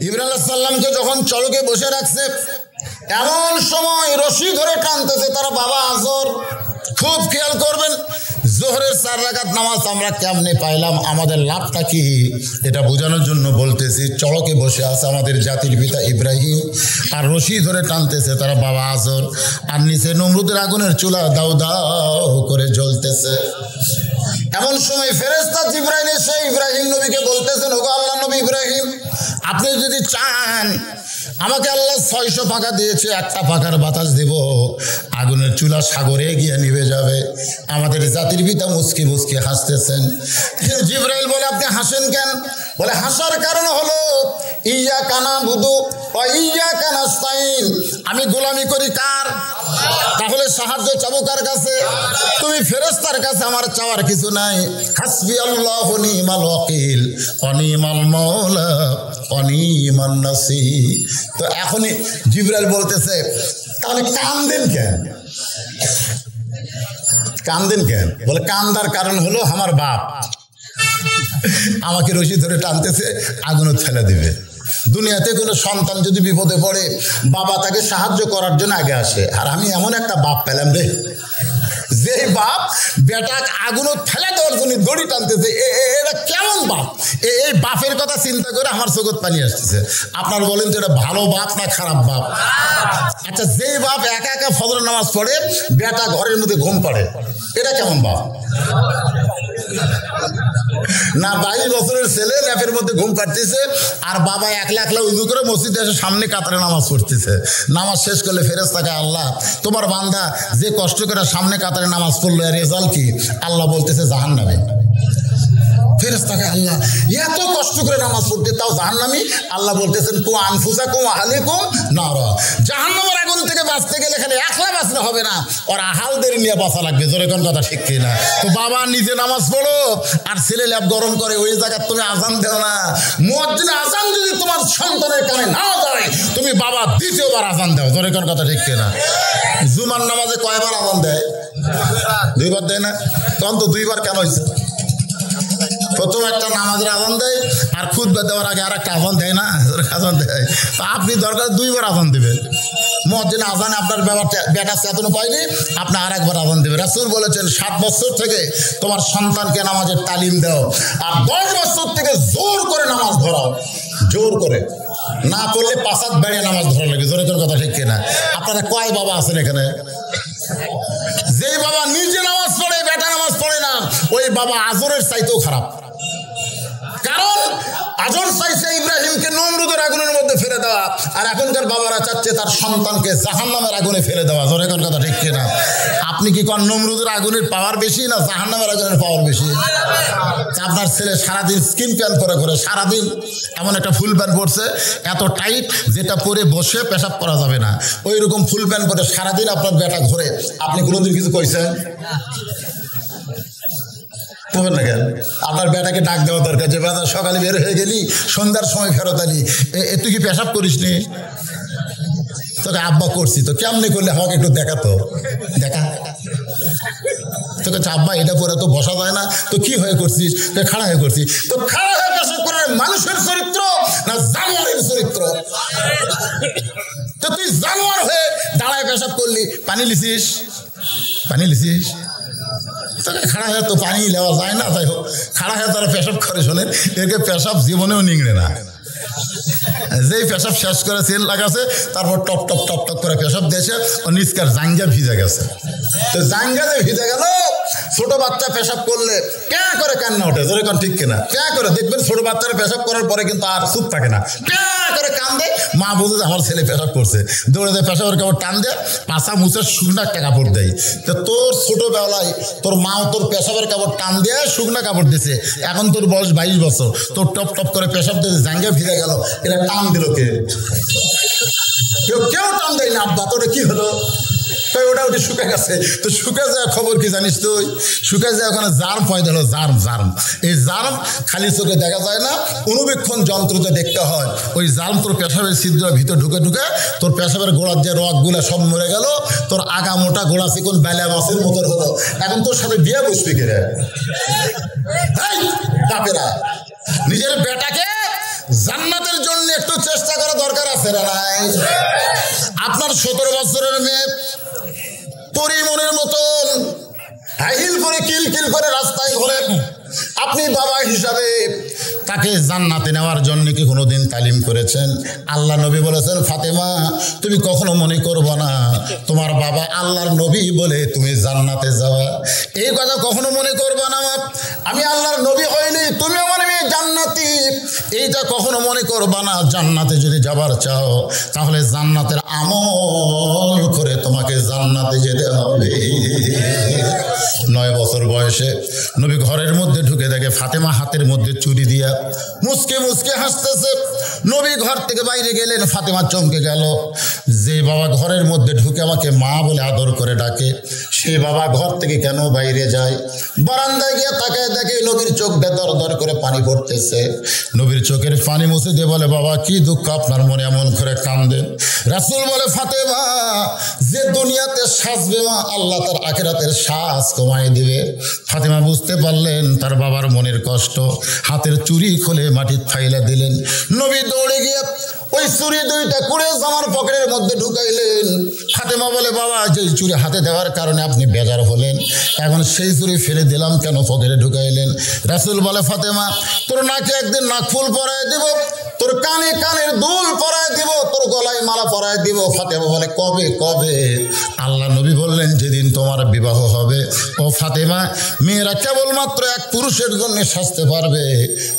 ইব্রাহিম আলাইহিস সালামকে যখন চলকে বসে রাখছে, এমন সময় রশি ধরে টানতেছে তারা বাবা আজর। খুব খেয়াল করবেন, জোহরের 4 রাকাত নামাজ আমরা কেমনে পাইলাম, আমাদের লাভটা কি, এটা বোঝানোর জন্য বলতেছি। চড়কে বসে আছে আমাদের জাতির পিতা ইব্রাহিম, আর রশি ধরে টানতেছে তারা বাবা আজর, আর নিচে নমরুদের আগুনের চুলা দাউ দাউ করে জ্বলতেছে। এমন সময় ফেরেশতা জিবরাইল এসে ইব্রাহিম নবীকে বলতেছেন, ওগো আল্লাহ নবী ইব্রাহিম, আপনি যদি চান আমাকে আল্লাহ 600 পাখা দিয়েছে, একটা পাখার বাতাস দেব, আগুনের চুলা সাগরে গিয়ে নিভে যাবে। আমাদের জাতির পিতা মুচকি মুচকি হাসতেছেন। জিবরাইল বলে, আপনি হাসেন কেন? বলে, হাসার কারণ হলো ইয়াকা নাবুদু ওয়া ইয়াকা নাস্তাইন, আমি গোলামি করি কার? তাহলে সাহায্য চাবো কার কাছে? তুমি ফেরেশতার কাছে, আমার চাওয়ার কিছু নাই। হাসবি আল্লাহু নিমাল ওয়াকিল ওয়া নিমাল মাওলা ওয়া নিমান নাসির। তো এখনই জিবরাইল বলতেছে, তাহলে কান্দেন কেন? কান্দেন কেন? বলে, কান্দার কারণ হলো আমার বাপ আমাকে রশি ধরে টানতেছে, আগুনে ফেলে দিবে। দুনিয়াতে কোনো সন্তান যদি বিপদে পড়ে, বাবা তাকে সাহায্য করার জন্য আগে আসে। আর আমি এমন একটা বাপ পেলাম রে, যে বাপ বেটা আগুনে ফেলে দেওয়ার জন্য দড়ি টানতেছে। এটা কেমন বাপ? এই বাপের কথা চিন্তা করে আমার চোখত পানি আসতেছে। আপনার বলেন তো এটা ভালো বাপ না খারাপ বাপ? আচ্ছা, যেই বাপ একা একা ফজর নামাজ পড়ে, বেটা ঘরের মধ্যে ঘুম পাড়ে, এটা কেমন বাপ? না 22 বছরের ছেলে ল্যাপের মধ্যে ঘুম পাড়তেছে, আর বাবা একলা একলা উজু করে মসজিদে এসে সামনে কাতারে নামাজ পড়তেছে। নামাজ শেষ করলে ফেরেশতাকে, আল্লাহ তোমার বান্দা যে কষ্ট করে সামনে কাতারে নামাজ পড়লো, এর রেজাল্ট কি? আল্লাহ বলতেছে জাহান্নামে। ফেরেশতাকে, আল্লাহ এত কষ্ট করে নামাজ পড়তে তাও জাহান্নামী? আল্লাহ বলতেছেন, কু আনফুসাকুম ওয়া আহলিকুম নারা, জাহান্নামের আগুন থেকে বাঁচতে গেলে এখানে একলা বাঁচলে হবে না, ওর আহালদের নিয়ে বাঁচা লাগবে। জোরে কোন কথা ঠিক কি না? তো বাবা নিজে নামাজ পড়ো, আর ছেলে ল্যাপ গরম করে, ওই জায়গায় তুমি আজান দেও না। মুয়াজ্জিন আজান যদি তোমার সন্তানের কানে না যায়, তুমি বাবা দ্বিতীয়বার আজান দাও। জোরে কোন কথা ঠিক কি না? জুমার নামাজে কয়বার আজান দেয়? 2 বার দেয় না? তখন তো 2 বার কেন হয়েছে? প্রথম একটা নামাজের আজান দেয়, আর খুতবা দেওয়ার আগে আর একটা আজান দেয় না? আজান দেয়। তো আপনি দরকার 2 বার আজান দেবেন। মুয়াজ্জিন আজানে আপনার বেটা চেতনা পাইনি, আপনি আর একবার আজান দেবেন। রাসূল বলেছেন, 7 বছর থেকে তোমার সন্তানকে নামাজের তালিম দাও, আর 10 বছর থেকে জোর করে নামাজ ধরাও। জোর করে না করলে 5 হাত বেড়ে নামাজ ধরা লাগে। জোরে তোর কথা ঠিক কিনা? আপনারা কয় বাবা আছেন এখানে? যেই বাবা নিজে নামাজ পড়ে, বেটা নামাজ পড়ে না, ওই বাবা আজরের চাইতেও খারাপ। কারণ আজর চাইছে ইব্রাহিমকে নমরুদের আগুনের মধ্যে ফেলে দেওয়া, আর এখনকার বাবারা চাচ্ছে তার সন্তানকে জাহান্নামের আগুনে ফেলে দেওয়া। জোরে কোন কথা ঠিক কিনা? আপনি কি কোন নমরুদের আগুনের পাওয়ার বেশি না জাহান্নামের আগুনের পাওয়ার বেশি? আপনার ছেলে সারাদিন স্কিন প্যান্ট পরে ঘরে, সারাদিন এমন একটা ফুল প্যান্ট পরছে, এত টাইট যেটা পরে বসে পেশাব করা যাবে না, ওই রকম ফুল প্যান্ট পরে সারাদিন আপনার বেটা ঘরে। আপনি কোনোদিন কিছু কইছেন? না কেন? আপনার বেটাকে ডাক দেওয়া দরকার, যে বেটা সকালে বের হয়ে গেলি, সন্ধ্যার সময় ফেরত আলি, তুই কি পেশাব করিস নি? তোকে আব্বা করছি। তো কেমনি করলে আমাকে একটু দেখাতো, দেখা। তোকে আব্বা এটা করে তো বসা যায় না, তো কি হয়ে করছিস? খাড়া হয়ে করছিস। তো খাড়া হয়ে পেশাব করে মানুষের চরিত্র না জানোয়ারের চরিত্র? তো তুই জানোয়ার হয়ে দাঁড়ায় পেশাব করলি, পানি লিছিস? পানি লিছিস? তোকে খাড়া হয়ে তো পানি নেওয়া যায় না। তাই হোক, খাড়া হয়ে তারা পেশাব করে, শোনেন, একে পেশাব জীবনেও নিংড়ে না। যেই পেশাব শেষ করে তেল লাগাছে, তারপর টপ টপ টপ টপ করে পেশাব দিয়েছে, ও নিচকার জাঙ্গা ভিজে গেছে। তো জাঙ্গা যে ভিজে গেল, ছোট বাচ্চা পেশাব করলে ক্যা করে কান্না ওঠে। জোরে কোন ঠিক কিনা? ক্যা করে দেখবেন ছোট বাচ্চারা পেশাব করার পরে কিন্তু আর চুপ থাকে না, ক্যা করে কান্দে। মা বুঝে আমার ছেলে পেশাব করছে, দৌড়ে দেয়, পেশাবের কাপড় টান দেয়, পাশা মুছে শুকনা একটা কাপড় দেয়। তো তোর ছোটবেলায় তোর মাও তোর পেশাবের কাপড় টান দিয়ে শুকনা কাপড় দিছে, এখন তোর বয়স 22 বছর, তোর টপ টপ করে পেশাব দিয়ে জাঙ্গা ভিজে গেল, এটা টান দিল কে? কেউ টান দেয় না। আব্বা তোটা কি হলো? তাই ওটা ওটি শুকে গেছে। তো শুকে যাওয়া খবর কি জানিস তুই? শুকে যায় ওখানে জার্ম পয়দা হলো, জার্ম। এই জার্ম খালি চোখে দেখা যায় না, অনুবীক্ষণ যন্ত্রতে দেখতে হয়। ওই জার্ম তোর পেশাবের ছিদ্র ভিতরে ঢুকে তোর পেশাবের গোড়ার যে রগগুলা সব মরে গেল, তোর আগা মোটা গোড়া চিকন বেলা মাছের মতো হলো। এখন তোর সাথে বিয়ে বসবি কে রে? বাপেরা নিজের বেটাকে জান্নাতের জন্য একটু চেষ্টা করা দরকার আছে না নাই? আপনার 17 বছরের মেয়ে পরিমনের মতন হাইল করে কিলকিল করে রাস্তায় ঘোরেন, আপনি বাবা হিসাবে তাকে জান্নাতে নেওয়ার জন্য কি কোনোদিন তালিম করেছেন? আল্লাহ নবী বলেছেন, ফাতেমা তুমি কখনো মনে করবো না তোমার বাবা আল্লাহর নবী বলে তুমি জান্নাতে যাওয়া, এই কথা কখনো মনে করবো না। আমি আল্লাহর নবী হইনি, তুমি আমার মেয়ে জান্নাতি, এইটা কখনো মনে করবা না। জান্নাতে যদি যাবার চাও তাহলে জান্নাতের আমল করে তোমাকে জান্নাতে যেতে হবে। 9 বছর বয়সে নবী ঘরের মধ্যে ঢুকে দেখে ফাতেমা হাতের মধ্যে চুরি দিয়া মুসকে মুসকে হাসতেছে। নবী ঘর থেকে বাইরে গেলেন, ফাতেমা চমকে গেল। যে বাবা ঘরের মধ্যে ঢুকে আমাকে মা বলে আদর করে ডাকে, সেই বাবা ঘর থেকে কেন বাইরে যায়? বারান্দায় গিয়ে তাকায় দেখে নবীর চোখ দিয়ে দর দর করে পানি পড়তেছে। নবীর চোখের পানি মুছে দিয়ে বলে, বাবা কি দুঃখ আপনার মনে এমন করে কান্দেন? রাসূল বলে, ফাতেমা যে দুনিয়াতে সাজবে মা, আল্লাহ তার আখিরাতের সাজ কমায় দিবে। ফাতেমা বুঝতে পারলেন তার বাবার মনের কষ্ট, হাতের চুড়ি খুলে মাটির ফাইলা দিলেন। নবী দৌড়ে গিয়ে ওই চুড়ি 2টা কুড়ে জামার পকেটের মধ্যে ঢুকাইলেন। ফাতেমা বলে, বাবা যে চুড়ি হাতে দেওয়ার কারণে আপনি বেজার হলেন, এখন সেই চুড়ি ফেলে দিলাম কেন পকেটে ঢুকাইলেন? রাসূল বলে, ফাতেমা তোর নাকে একদিন নাকফুল পরায় দিব, তোর কানে কানের দুল পরায় দিব, তোর গলায় মালা পরায় দিব। ফাতেমা বলে, কবে কবে? আল্লাহ নবী বললেন, যেদিন তোমার বিবাহ হবে। ও ফাতেমা, মেয়েরা কেবলমাত্র এক পুরুষের জন্য সাজতে পারবে,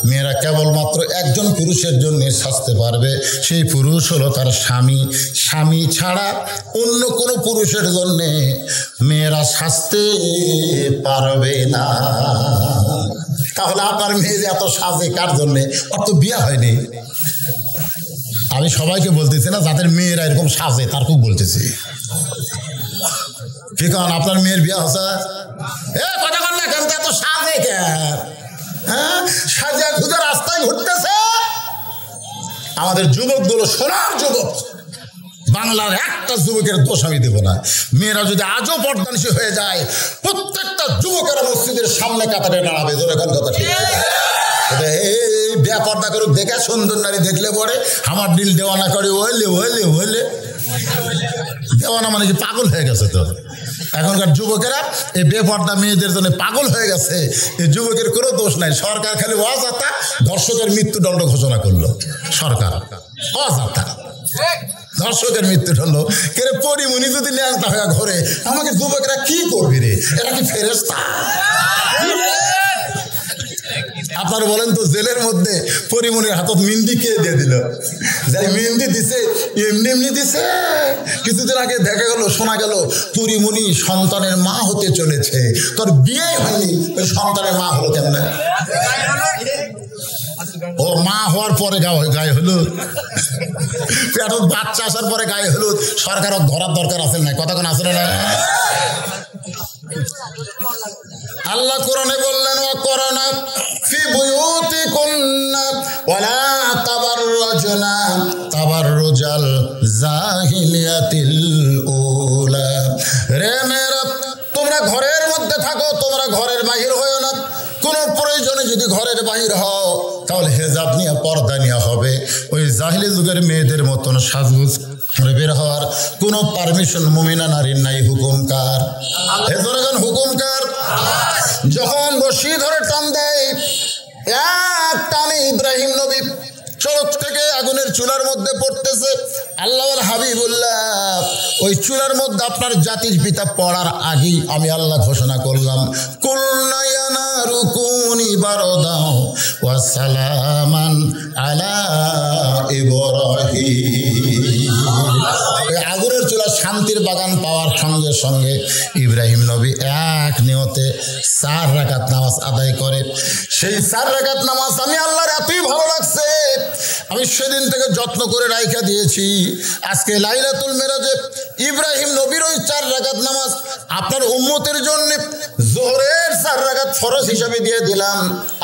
মেয়েরা কেবলমাত্র একজন পুরুষের জন্য সাজতে পারবে, সেই পুরুষ হলো তার স্বামী। স্বামী ছাড়া অন্য কোনো পুরুষের জন্যে মেয়েরা সাজতে পারবে না। তাহলে আপনার মেয়ে যে এত সাজে কার জন্যে? ওর তো বিয়ে হয়নি। আমি সবাইকে বলতেছি না, যাদের মেয়েরা এরকম সাজে তার খুব বলতেছি। কি কারণ আপনার মেয়ের বিয়ে হচ্ছে? কথা কর না কেন, এত সাজে কেন? হ্যাঁ, সাজা খুঁজে রাস্তায় ঘুরতেছে। আমাদের যুবকগুলো সোনার যুবক, বাংলার একটা যুবকের দোষ আমি দেব না। মেয়েরা যদি আজও পর্দানিশী হয়ে যায়, প্রত্যেকটা যুবকেরা মসজিদের সামনে কাতারে দাঁড়াবে। এখন কথা ঠিক এই বেপর্দা করুক, দেখে সুন্দর নারী দেখলে পরে আমার দিল দেওয়ানা করে, ওইলে ওইলে ওইলে দেওয়ানা মানে কি পাগল হয়ে গেছে। তো এখনকার যুবকেরা এই বেপর্দা মেয়েদের জন্য পাগল হয়ে গেছে। এই যুবকের কোনো দোষ নাই। সরকার খালি অযথা ধর্ষকের মৃত্যুদণ্ড ঘোষণা করলো। সরকার অযথা ধর্ষকের মৃত্যুদণ্ড কেরে পরিমণি যদি ন্যাংটা হয়ে ঘরে, আমাকে যুবকেরা কি করবি রে? এটা কি ফেরেশতা? আপনারা বলেন তো, জেলের মধ্যে পরিমণির হাতত মেহেন্দি কে দিয়ে দিল? যাই মেহেন্দি দিছে এমনি এমনি দিছে। কিছুদিন আগে দেখা গেল, শোনা গেল পরিমণি সন্তানের মা হতে চলেছে। তোর বিয়ে হয়নি, ওই সন্তানের মা হলো কেমন? ও মা হওয়ার পরে গায়ে হলুদ, পেটত বাচ্চা আসার পরে গায়ে হলুদ। সরকার ধরার দরকার আছে না? কথা কোন আছে না? আল্লাহ কোরআনে বললেন, ও করোনা ফি বুয়ুতিকুন্না ওয়ালা তাবাররাজনা তাবাররুজাল জাহিলিয়াতিল উলা। রে মেয়েরা, তোমরা ঘরের মধ্যে থাকো, তোমরা ঘরের বাহির হও না। কোন প্রয়োজনে যদি ঘরের বাহির হও তাহলে হেজাব নিয়ে, পর্দা নিয়ে হবে। ওই জাহিলি যুগের মেয়েদের মতন সাজগুজ বের হওয়ার কোন পারমিশন মুমিনা নারীর নাই। হুকুমকার হুকুমকার যখন বসি ধরে টান দেয়, এক টানে ইব্রাহিম নবী চোখ থেকে আগুনের চুলার মধ্যে পড়তেছে। আল্লাহর হাবিবুল্লাহ ওই চুলার মধ্যে আপনার জাতির পিতা পড়ার আগেই আমি আল্লাহ ঘোষণা করলাম, কুলনা ইয়া নারু কুনি বারদাও ওয়া সালামান আলা ইব্রাহিম। আগুনের চুলা শান্তির বাগান পাওয়ার সঙ্গে সঙ্গে ইব্রাহিম নবী এক নিয়তে 4 রাকাত নামাজ আদায় করে। সেই 4 রাকাত নামাজ আমি আল্লাহর এতই ভালো লাগছে, আমি সেদিন থেকে যত্ন করে রাইখা দিয়েছি। আজকে লাইলাতুল মেরাজে ইব্রাহিম নবীর ওই 4 রাকাত নামাজ আপনার উম্মতের জন্য জোহরের 4 রাকাত ফরজ হিসাবে দিয়ে দিলাম।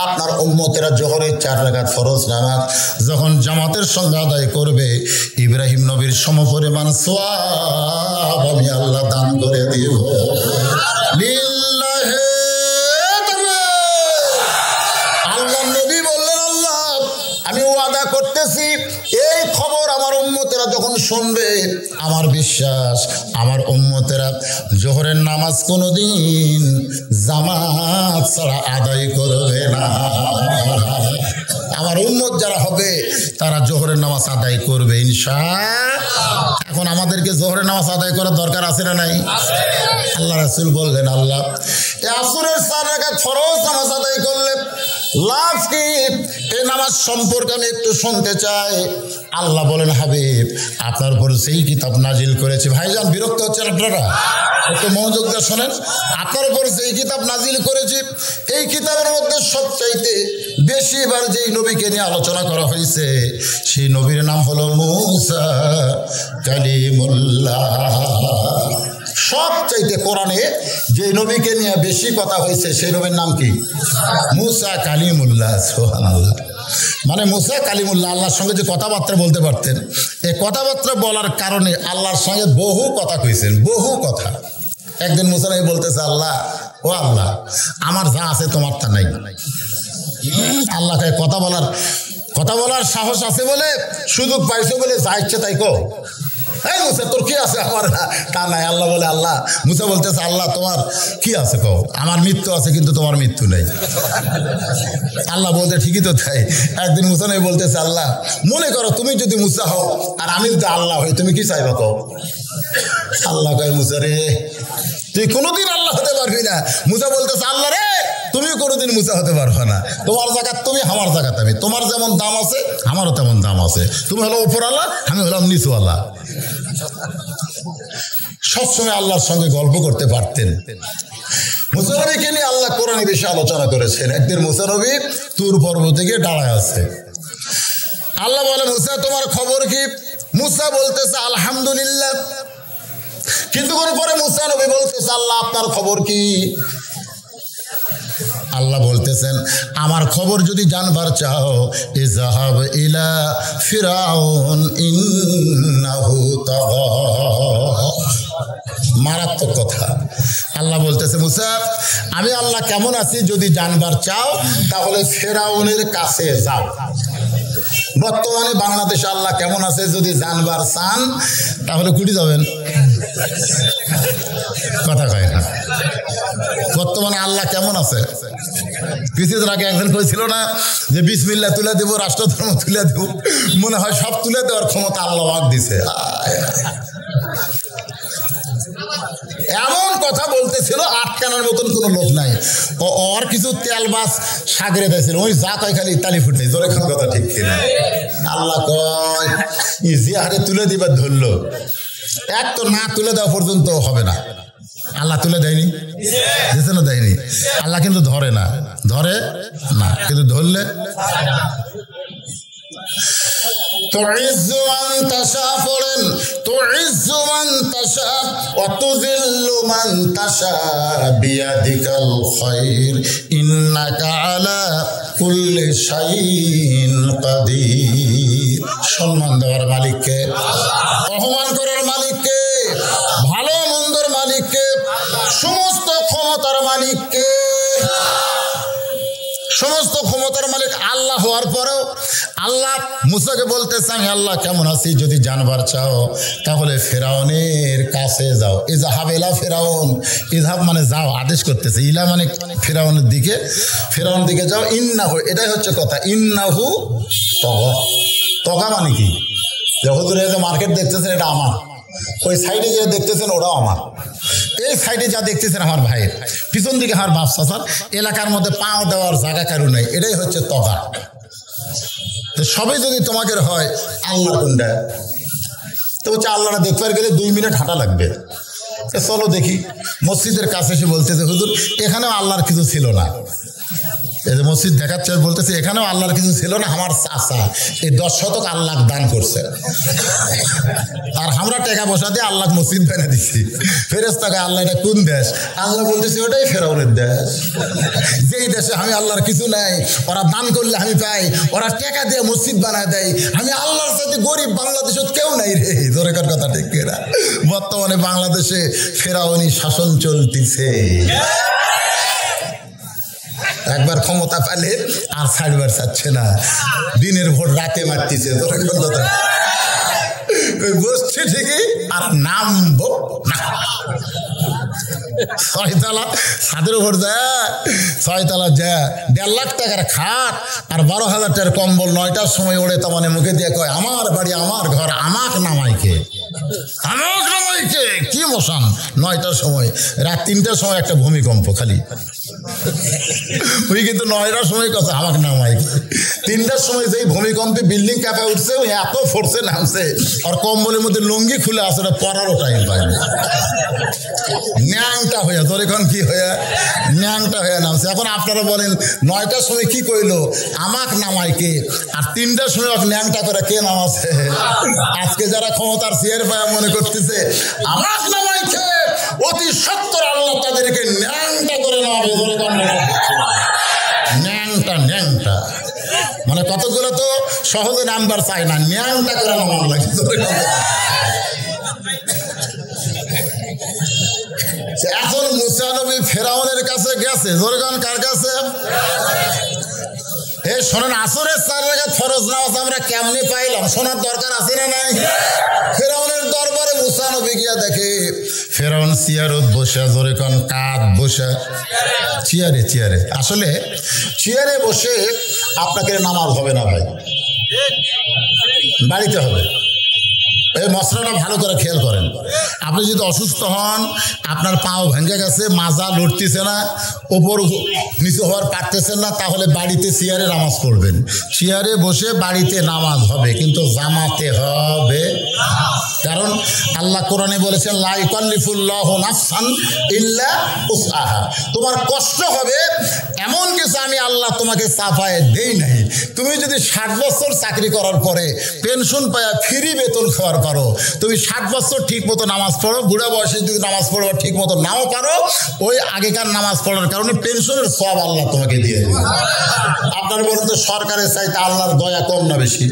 আপনার উম্মতেরা জোহরের 4 রাকাত ফরজ নামাজ যখন জামাতের সঙ্গে আদায় করবে, ইব্রাহিম নবীর সমপরিমাণ সওয়াব আমি আল্লাহ দান করে দিব। লিল্লাহি আল্লাহ নবী বললেন, আল্লাহ আমি ওয়াদা করছি উম্মতেরা যখন শুনবে, আমার বিশ্বাস আমার উম্মতেরা জোহরের নামাজ কোনোদিন জামাত ছাড়া আদায় করবে না। আমার উম্মত যারা হবে তারা জোহরের নামাজ আদায় করবে ইনশাআল্লাহ। এখন আমাদেরকে জোহরের নামাজ আদায় করার দরকার আছে না নাই? আল্লাহ রাসূল বললেন, আল্লাহ এই আসরের 4 রাকাত ফরজ নামাজ আদায় করলে লাভ কি? এই নামাজ সম্পর্কে আমি একটু শুনতে চাই। আল্লাহ বলেন, হাবিব আপনার উপর সেই কিতাব নাজিল করেছি। ভাইজান বিরক্ত হচ্ছেন আপনারা? একটু মনোযোগ দিয়ে শোনেন। আপনার উপর সেই কিতাব নাজিল করেছি, এই কিতাবের মধ্যে সবচাইতে বেশিবার যেই নবীকে নিয়ে আলোচনা করা হয়েছে সেই নবীর নাম হলো মূসা কালিমুল্লাহ। সবচাইতে কোরআনে যে নবীকে নিয়ে বেশি কথা হয়েছে সেই নবীর নাম কি? মূসা কালিমুল্লাহ। সুবহানাল্লাহ। মানে মূসা কালিমুল্লাহ আল্লাহর সঙ্গে যে কথাবার্তা বলতে পারতেন, এই কথাবার্তা বলার কারণে আল্লাহর সঙ্গে বহু কথা কইছেন, বহু কথা। একদিন মূসা নবী বলতেছে, আল্লাহ ও আল্লাহ আমার যা আছে তোমার তা নাই। আল্লাহকে কথা বলার সাহস আছে বলে, সুযোগ পাইছো বলে যা ইচ্ছে তাই কও। হ্যাঁ মুসা তোর কি আছে? আমার তা নাই। আল্লাহ বলে, আল্লাহ মুসা বলতেছে, আল্লাহ তোমার কি আছে কও? আমার মৃত্যু আছে কিন্তু তোমার মৃত্যু নেই। আল্লাহ বলতে ঠিকই তো তাই। একদিন মুসা নবী বলতেছে, আল্লাহ মনে করো তুমি যদি মুসা হও আর আমি যদি আল্লাহ হই, তুমি কি চাইবা কও? আল্লাহ কয়, মুসা রে তুই কোনোদিন আল্লাহ হতে পারবি না। মুসা বলতেছে, আল্লাহ রে তুমি কোনোদিন মুসা হতে পারবে না। তোমার জায়গা তুমি, আমার জায়গা আমি। তোমার যেমন দাম আছে আমারও তেমন দাম আছে। তুমি হলো উপর আল্লাহ, আমি হলাম নিচু আল্লাহ। সবসময় আল্লাহর সঙ্গে গল্প করতে পারতেন। মুসা নবীকে নিয়ে আল্লাহ কোরআনে বেশি আলোচনা করেছেন। একদিন মুসা নবী তুর পর্বতে গিয়ে দাঁড়ায় আছে। আল্লাহ বলে, মুসা তোমার খবর কি? মুসা বলতেছে আলহামদুলিল্লাহ। কিছুক্ষণ পরে মুসা নবী বলতেছে, আল্লাহ আপনার খবর কি? আল্লাহ বলতেছেন, আমার খবর যদি জানবার চাও, ইযহাব ইলা ফিরাউন ইন্নাহু তাগা। মারাত্মক কথা। আল্লাহ বলতেছে, মুসা আমি আল্লাহ কেমন আছি যদি জানবার চাও তাহলে ফেরাউনের কাছে যাও। বর্তমানে বাংলাদেশে আল্লাহ কেমন আছে যদি জানবার চান তাহলে কুটি যাবেন? কথা কয় না। বর্তমানে আল্লাহ কেমন আছে? কিছুদিন আগে একজন কইছিল না যে বিসমিল্লাহ তুলে দেবো, রাষ্ট্রধর্ম তুলে দেবো। মনে হয় সব তুলে দেওয়ার ক্ষমতা আল্লাহ পাক দিছে। এমন কথা বলতেছিল আটকানোর মতন কোনো লোক নাই। ওর কিছু তেল বাস সাগরে দিয়েছিল, ওই যা কয় খালি তালি ফুটে। তোর এখন কথা ঠিক কিনা? আল্লাহ কয় যে হারে তুলে দিবার ধরলো, এক তো না তুলে দেওয়া পর্যন্ত হবে না। আল্লাহ তুলে দেয়নি, দিয়েছে না দেয়নি? আল্লাহ কিন্তু ধরে না, ধরে না, কিন্তু ধরলে তুইজ্জু মান তাশা পড়েন, তুইজ্জু মান তাশা ওয়া তুযিল্লু মান তাশা বিয়াদিকাল খায়র ইন্নাকা আলা কুল্লি শাইইন কাদির। সম্মান দেওয়ার মালিককে, অপমান করার মালিককে, ভালো মন্দর মালিককে, সমস্ত ক্ষমতার মালিককে। সমস্ত ক্ষমতার মালিক আল্লাহ হওয়ার পরেও আল্লাহ মুসাকে বলতেছে, আমি আল্লাহ কেমন আছি যদি জানবার চাও তাহলে ফেরাউনের কাছে যাও। ইযহাব ইলা ফেরাউন, ইযহাব মানে যাও, আদেশ করতেছে। ইলা মানে ফেরাউনের দিকে, ফেরাউনের দিকে যাও। ইন্নাহু, এটাই হচ্ছে কথা। ইন্নাহু তগা। তগা মানে কি? হুজুরে যে মার্কেট দেখতেছেন এটা আমার, ওই সাইডে যে দেখতেছেন ওটাও আমার, এই সাইডে যা দেখতেছেন আমার ভাইয়ের, পিছন দিকে আমার বাপ চাচার, এলাকার মধ্যে পাও দেওয়ার জায়গা কারু নাই। এটাই হচ্ছে তগা। সবাই যদি তোমাকে হয় আল্লাহ কোনটা, তো হচ্ছে আল্লাহটা দেখতে গেলে 2 মিনিট হাঁটা লাগবে। চলো দেখি। মসজিদের কাছে এসে বলতেছে, হুজুর এখানেও আল্লাহর কিছু ছিল না। এই যে মসজিদ দেখাচ্ছে, বলতেছে এখানেও আল্লাহর কিছু ছিল না, আমার চাচা এই 10 শতক আল্লাহ দান করছে, আর আমরা টাকা পয়সা দিয়ে আল্লাহ মসজিদ বানিয়ে দিচ্ছি। ফেরেশতাকে আল্লাহ এটা কোন দেশ? আল্লাহ বলতেছে ওটাই ফেরাউনের দেশ। যেই দেশে আমি আল্লাহর কিছু নাই, ওরা দান করলে আমি পাই, ওরা টাকা দিয়ে মসজিদ বানায় দেয়। আমি আল্লাহর সাথে গরিব বাংলাদেশে কেউ নাই রে। দরকার কথা ঠিক কিনা? বর্তমানে বাংলাদেশে ফেরাউনি শাসন চলতেছে। একবার ক্ষমতা পেলে আর ছাড়বার চাচ্ছে না, দিনের ভোট রাতে মারতেছে। বসছি ঠিকই আর নামবো না। ছয়তলা ছাদের উপর যায়, ছয়তলা যায়, 1.5 লাখ টাকার খাট আর 12,000 টাকার কম্বল। 9টার সময় ওড়ে তার মানে মুখে দিয়ে কয় আমার বাড়ি আমার ঘর, আমাক নামাইকে, আমাক নামাইকে। কি মশান! 9টার সময়, রাত 3টার সময় একটা ভূমিকম্প খালি। ওই কিন্তু 9টার সময় কথা, আমাক নামাইকে। 3টার সময় যেই ভূমিকম্পে বিল্ডিং কাঁপা উঠছে, ওই এত ফোর্সে নামছে আর কম্বলের মধ্যে লুঙ্গি খুলে আসে, ওটা পরারও টাইম পায়নি। ন্যাংটা হয়ে তোর এখন কি হয়ে ন্যাংটা হয়ে নামছে। এখন আপনারা বলেন 9টার সময় কি কইলো আমাক নামাইকে, আর 3টার সময় ন্যাংটা করে কে নামাছে? আজকে যারা ক্ষমতার চেয়ার পায় মনে করতেছে আমাক নামাইকে, অতি সত্তর আল্লাহ তাদেরকে ন্যাংটা করে নামাবে। ন্যাংটা ন্যাংটা মানে কতগুলো তো সহজে নাম্বার চায় না, ন্যাংটা করে নামানো লাগে। এখন মুসা নবী ফেরাউনের কাছে গেছে, জোরগান কার কাছে? এই শোনেন, আসরের 4 রাকাত ফরজ নামাজ আমরা কেমনি পাইলাম? শোনার দরকার আছে না নাই? ফেরাউনের দরবারে মুসা নবী গিয়া দেখে ফেরাউন চেয়ারত বসে, জোরগান কাঁধ বসে, চেয়ারে চেয়ারে। আসলে চেয়ারে বসে আপনাকে নামাজ হবে না ভাই, বাড়িতে হবে। এই মশলাটা ভালো করে খেয়াল করেন। আপনি যদি অসুস্থ হন, আপনার পাও ভেঙে গেছে, মাজা লড়তেছে না, ওপর নিচু হওয়ার পারতেছেন না, তাহলে বাড়িতে চেয়ারে নামাজ পড়বেন। চেয়ারে বসে বাড়িতে নামাজ হবে, কিন্তু জামাতে হবে। কারণ আল্লাহ কোরআনে বলেছেন লা ইউকাল্লিফুল্লাহু নাফসান ইল্লা উসআহা। তোমার কষ্ট হবে এমন কিছু আমি আল্লাহ তোমাকে চাপায় দেই নাই। তুমি যদি 60 বছর চাকরি করার পরে পেনশন পায়া ফ্রি বেতন খাওয়ার পারো, তুমি 60 বছর ঠিক মতো নামাজ পড়ো, বুড়া বয়সে যদি নামাজ পড়ো ঠিক মতো নাও পারো, ওই আগেকার নামাজ পড়ার কারণে পেনশনের সব আল্লাহ তোমাকে দিয়ে দেবে। আপনার বলুন তো সরকারের চাইতে আল্লাহর দয়া কম না বেশি?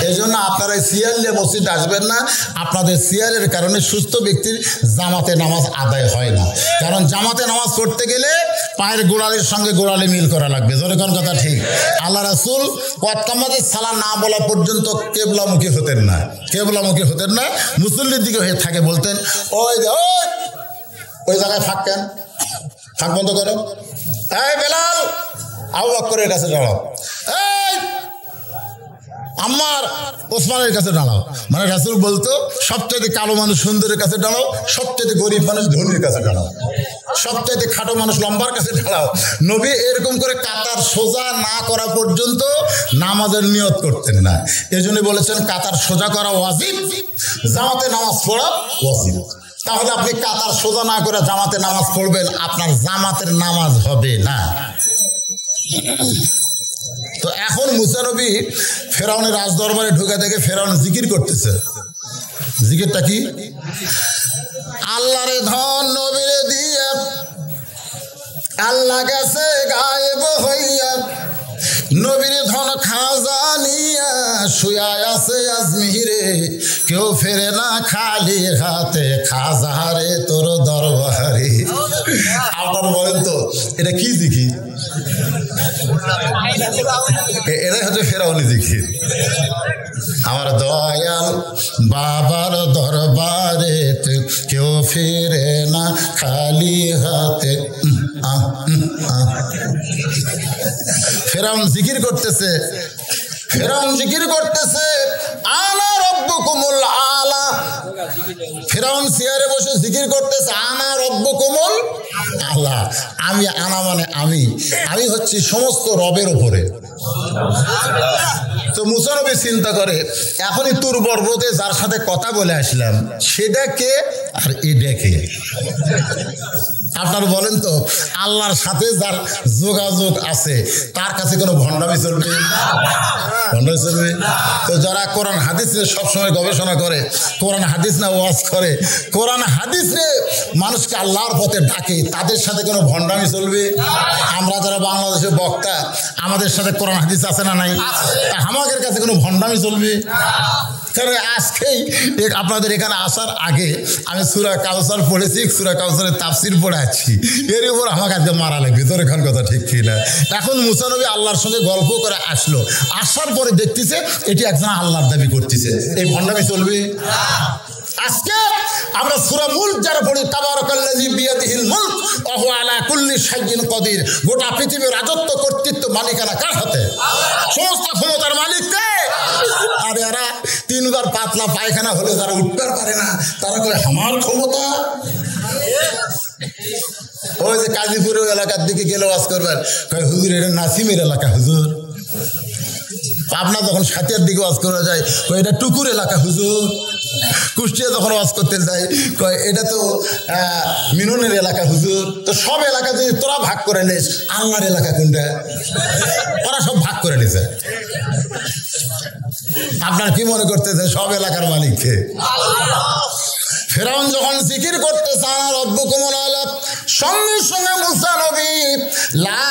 এই জন্য আপনারা চেয়ার নিয়ে মসজিদে আসবেন না। আপনাদের চেয়ারের কারণে সুস্থ ব্যক্তির জামাতে নামাজ আদায় হয় না। কারণ জামাতে নামাজ পড়তে গেলে পায়ের গোড়ালির সঙ্গে গোড়ালি মিল করা লাগবে। যেরকম কথা ঠিক। আল্লাহ রাসূল ওয়াক্কামাতে সালাম না বলা পর্যন্ত কেবলামুখী হতেন না, কেবলামুখী হতেন না, মুসল্লির দিকে হয়ে থাকে। বলতেন ওই জায়গায় ফাঁক কেন, ফাঁক বন্ধ করো, এই বেলাল আবু বকরের কাছে দাঁড়াও, এই আম্মার ওসমানের কাছে দাঁড়াও। মানে রাসূল বলতো সবচেয়ে কালো মানুষ সুন্দরের কাছে দাঁড়াও, সবচেয়ে গরিব মানুষ ধনীর কাছে দাঁড়াও, সবচেয়ে খাটো মানুষ লম্বার কাছে দাঁড়াও। নবী এরকম করে কাতার সোজা না করা পর্যন্ত নামাজের নিয়ত করতেন না। এই জন্য বলেছেন কাতার সোজা করা ওয়াজিব, জামাতে নামাজ পড়া ওয়াজিব। তাহলে আপনি কাতার সোজা না করে জামাতে নামাজ পড়বেন, আপনার জামাতের নামাজ হবে না। তো এখন মুসা নবী ফেরাউনের রাজদরবারে ঢুকে দেখে ফেরাউন জিকির করতেছে। জিকিরটা কি? আল্লাহরে ধন নবীরে দিয়া, আল্লাহ গেছে গায়েব হইয়া, নবীর ধন খাজা নিয়া শুয়া আছে আজমিরে, কেউ ফেরে না খালি হাতে, খাজারে তোর দরবারে। আপনারা বলেন তো এটা কি জিকির? এটাই হচ্ছে ফেরাউনি জিকির। আমার দয়াল বাবার দরবারে কেউ ফেরে না খালি হাতে। ফেরাউন জিকির করতেছে, ফেরাউন জিকির করতেছে আনা রব্বুকুমুল আলা। ফেরাউন চেয়ারে বসে জিকির করতেছে আনা রব্বুকুমুল আলা। আমি, আনা মানে আমি, আমি হচ্ছি সমস্ত রবের উপরে। তো মুসা নবী চিন্তা করে এখনই তুর পর্বতে যার সাথে কথা বলে আসলাম সেটা কে আর এটা কে? আপনারা বলেন তো আল্লাহর সাথে যার যোগাযোগ আছে তার কাছে কোনো ভণ্ডামি চলবে? ভণ্ডামি চলবে? তো যারা কোরআন হাদিস নিয়ে সবসময় গবেষণা করে, কোরআন হাদিস না ওয়াজ করে, কোরআন হাদিস নিয়ে মানুষকে আল্লাহর পথে ডাকে, তাদের সাথে কোনো ভণ্ডামি চলবে? আমরা যারা বাংলাদেশের বক্তা, আমাদের সাথে কোরআন হাদিস আছে না নাই? আমাদের কাছে কোনো ভণ্ডামি চলবে? তাহলে আজকেই আপনাদের এখানে আসার আগে আমি সূরা কাউসার পড়েছি, সূরা কাউসারের তাফসির পড়ে আছি, এর উপর আমাকে আজকে মারা লাগবে। তোর এখন কথা ঠিক কিনা? এখন মুসা নবী আল্লাহর সঙ্গে গল্প করে আসলো, আসার পরে দেখতেছে এটি একজন আল্লাহর দাবি করতেছে, এই ভণ্ডামি চলবে? আজকে আমরা সূরা মুলক যারা পড়ি, তাবারাকাল্লাযী বিয়াদিহিল মুলক ওয়া হুয়া আলা কুল্লি শাইইন কদির, গোটা পৃথিবীর রাজত্ব কর্তৃত্ব মালিকানা কার হাতে? সমস্ত ক্ষমতার মালিক কে? আর এরা তিনবার পাতলা পায়খানা হলে যারা উঠতে পারে না তারা কয় আমার ক্ষমতা। ওই যে কাজীপুরের এলাকার দিকে গেলে ওয়াজ করবেন, কয় হুজুর এটা নাসিমের এলাকা হুজুর। পাবনা যখন সাতিয়ার দিকে ওয়াজ করা যায় কয় এটা টুকুর এলাকা হুজুর। কুষ্টিয়া যখন ওয়াজ করতে যায় কয় এটা তো মিননের এলাকা হুজুর। তো সব এলাকা যদি তোরা ভাগ করে নিস, আল্লাহর এলাকা কোনটা? ওরা সব ভাগ করে নিছে। আপনার কি মনে করতেছেন সব এলাকার মালিককে? ফেরাউন যখন জিকির করতে চান রব্বুকুমুল আ'লা, সঙ্গে সঙ্গে মুসা নবী লা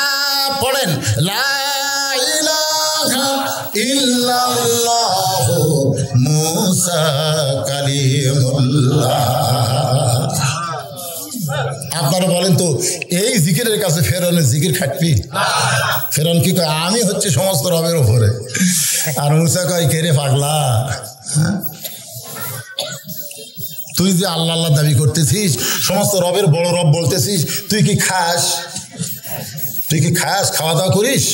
পড়েন, লা ইলাহা ইল্লাল্লাহু মুসা কালিমুল্লাহ। আপনারা বলেন তো এই জিকিরের কাছে ফেরাউনের জিকির খাটবি? ফেরাউন কি কয়? আমি হচ্ছে সমস্ত রবের ওপরে। আর মুসা কয় কে রে পাগলা, তুই যে আল্লাহ আল্লাহ দাবি করতেছিস, সমস্ত রবের বড় রব বলতেছিস, তুই কি খাস? তুই কি খাস? খাওয়া দাওয়া করিস?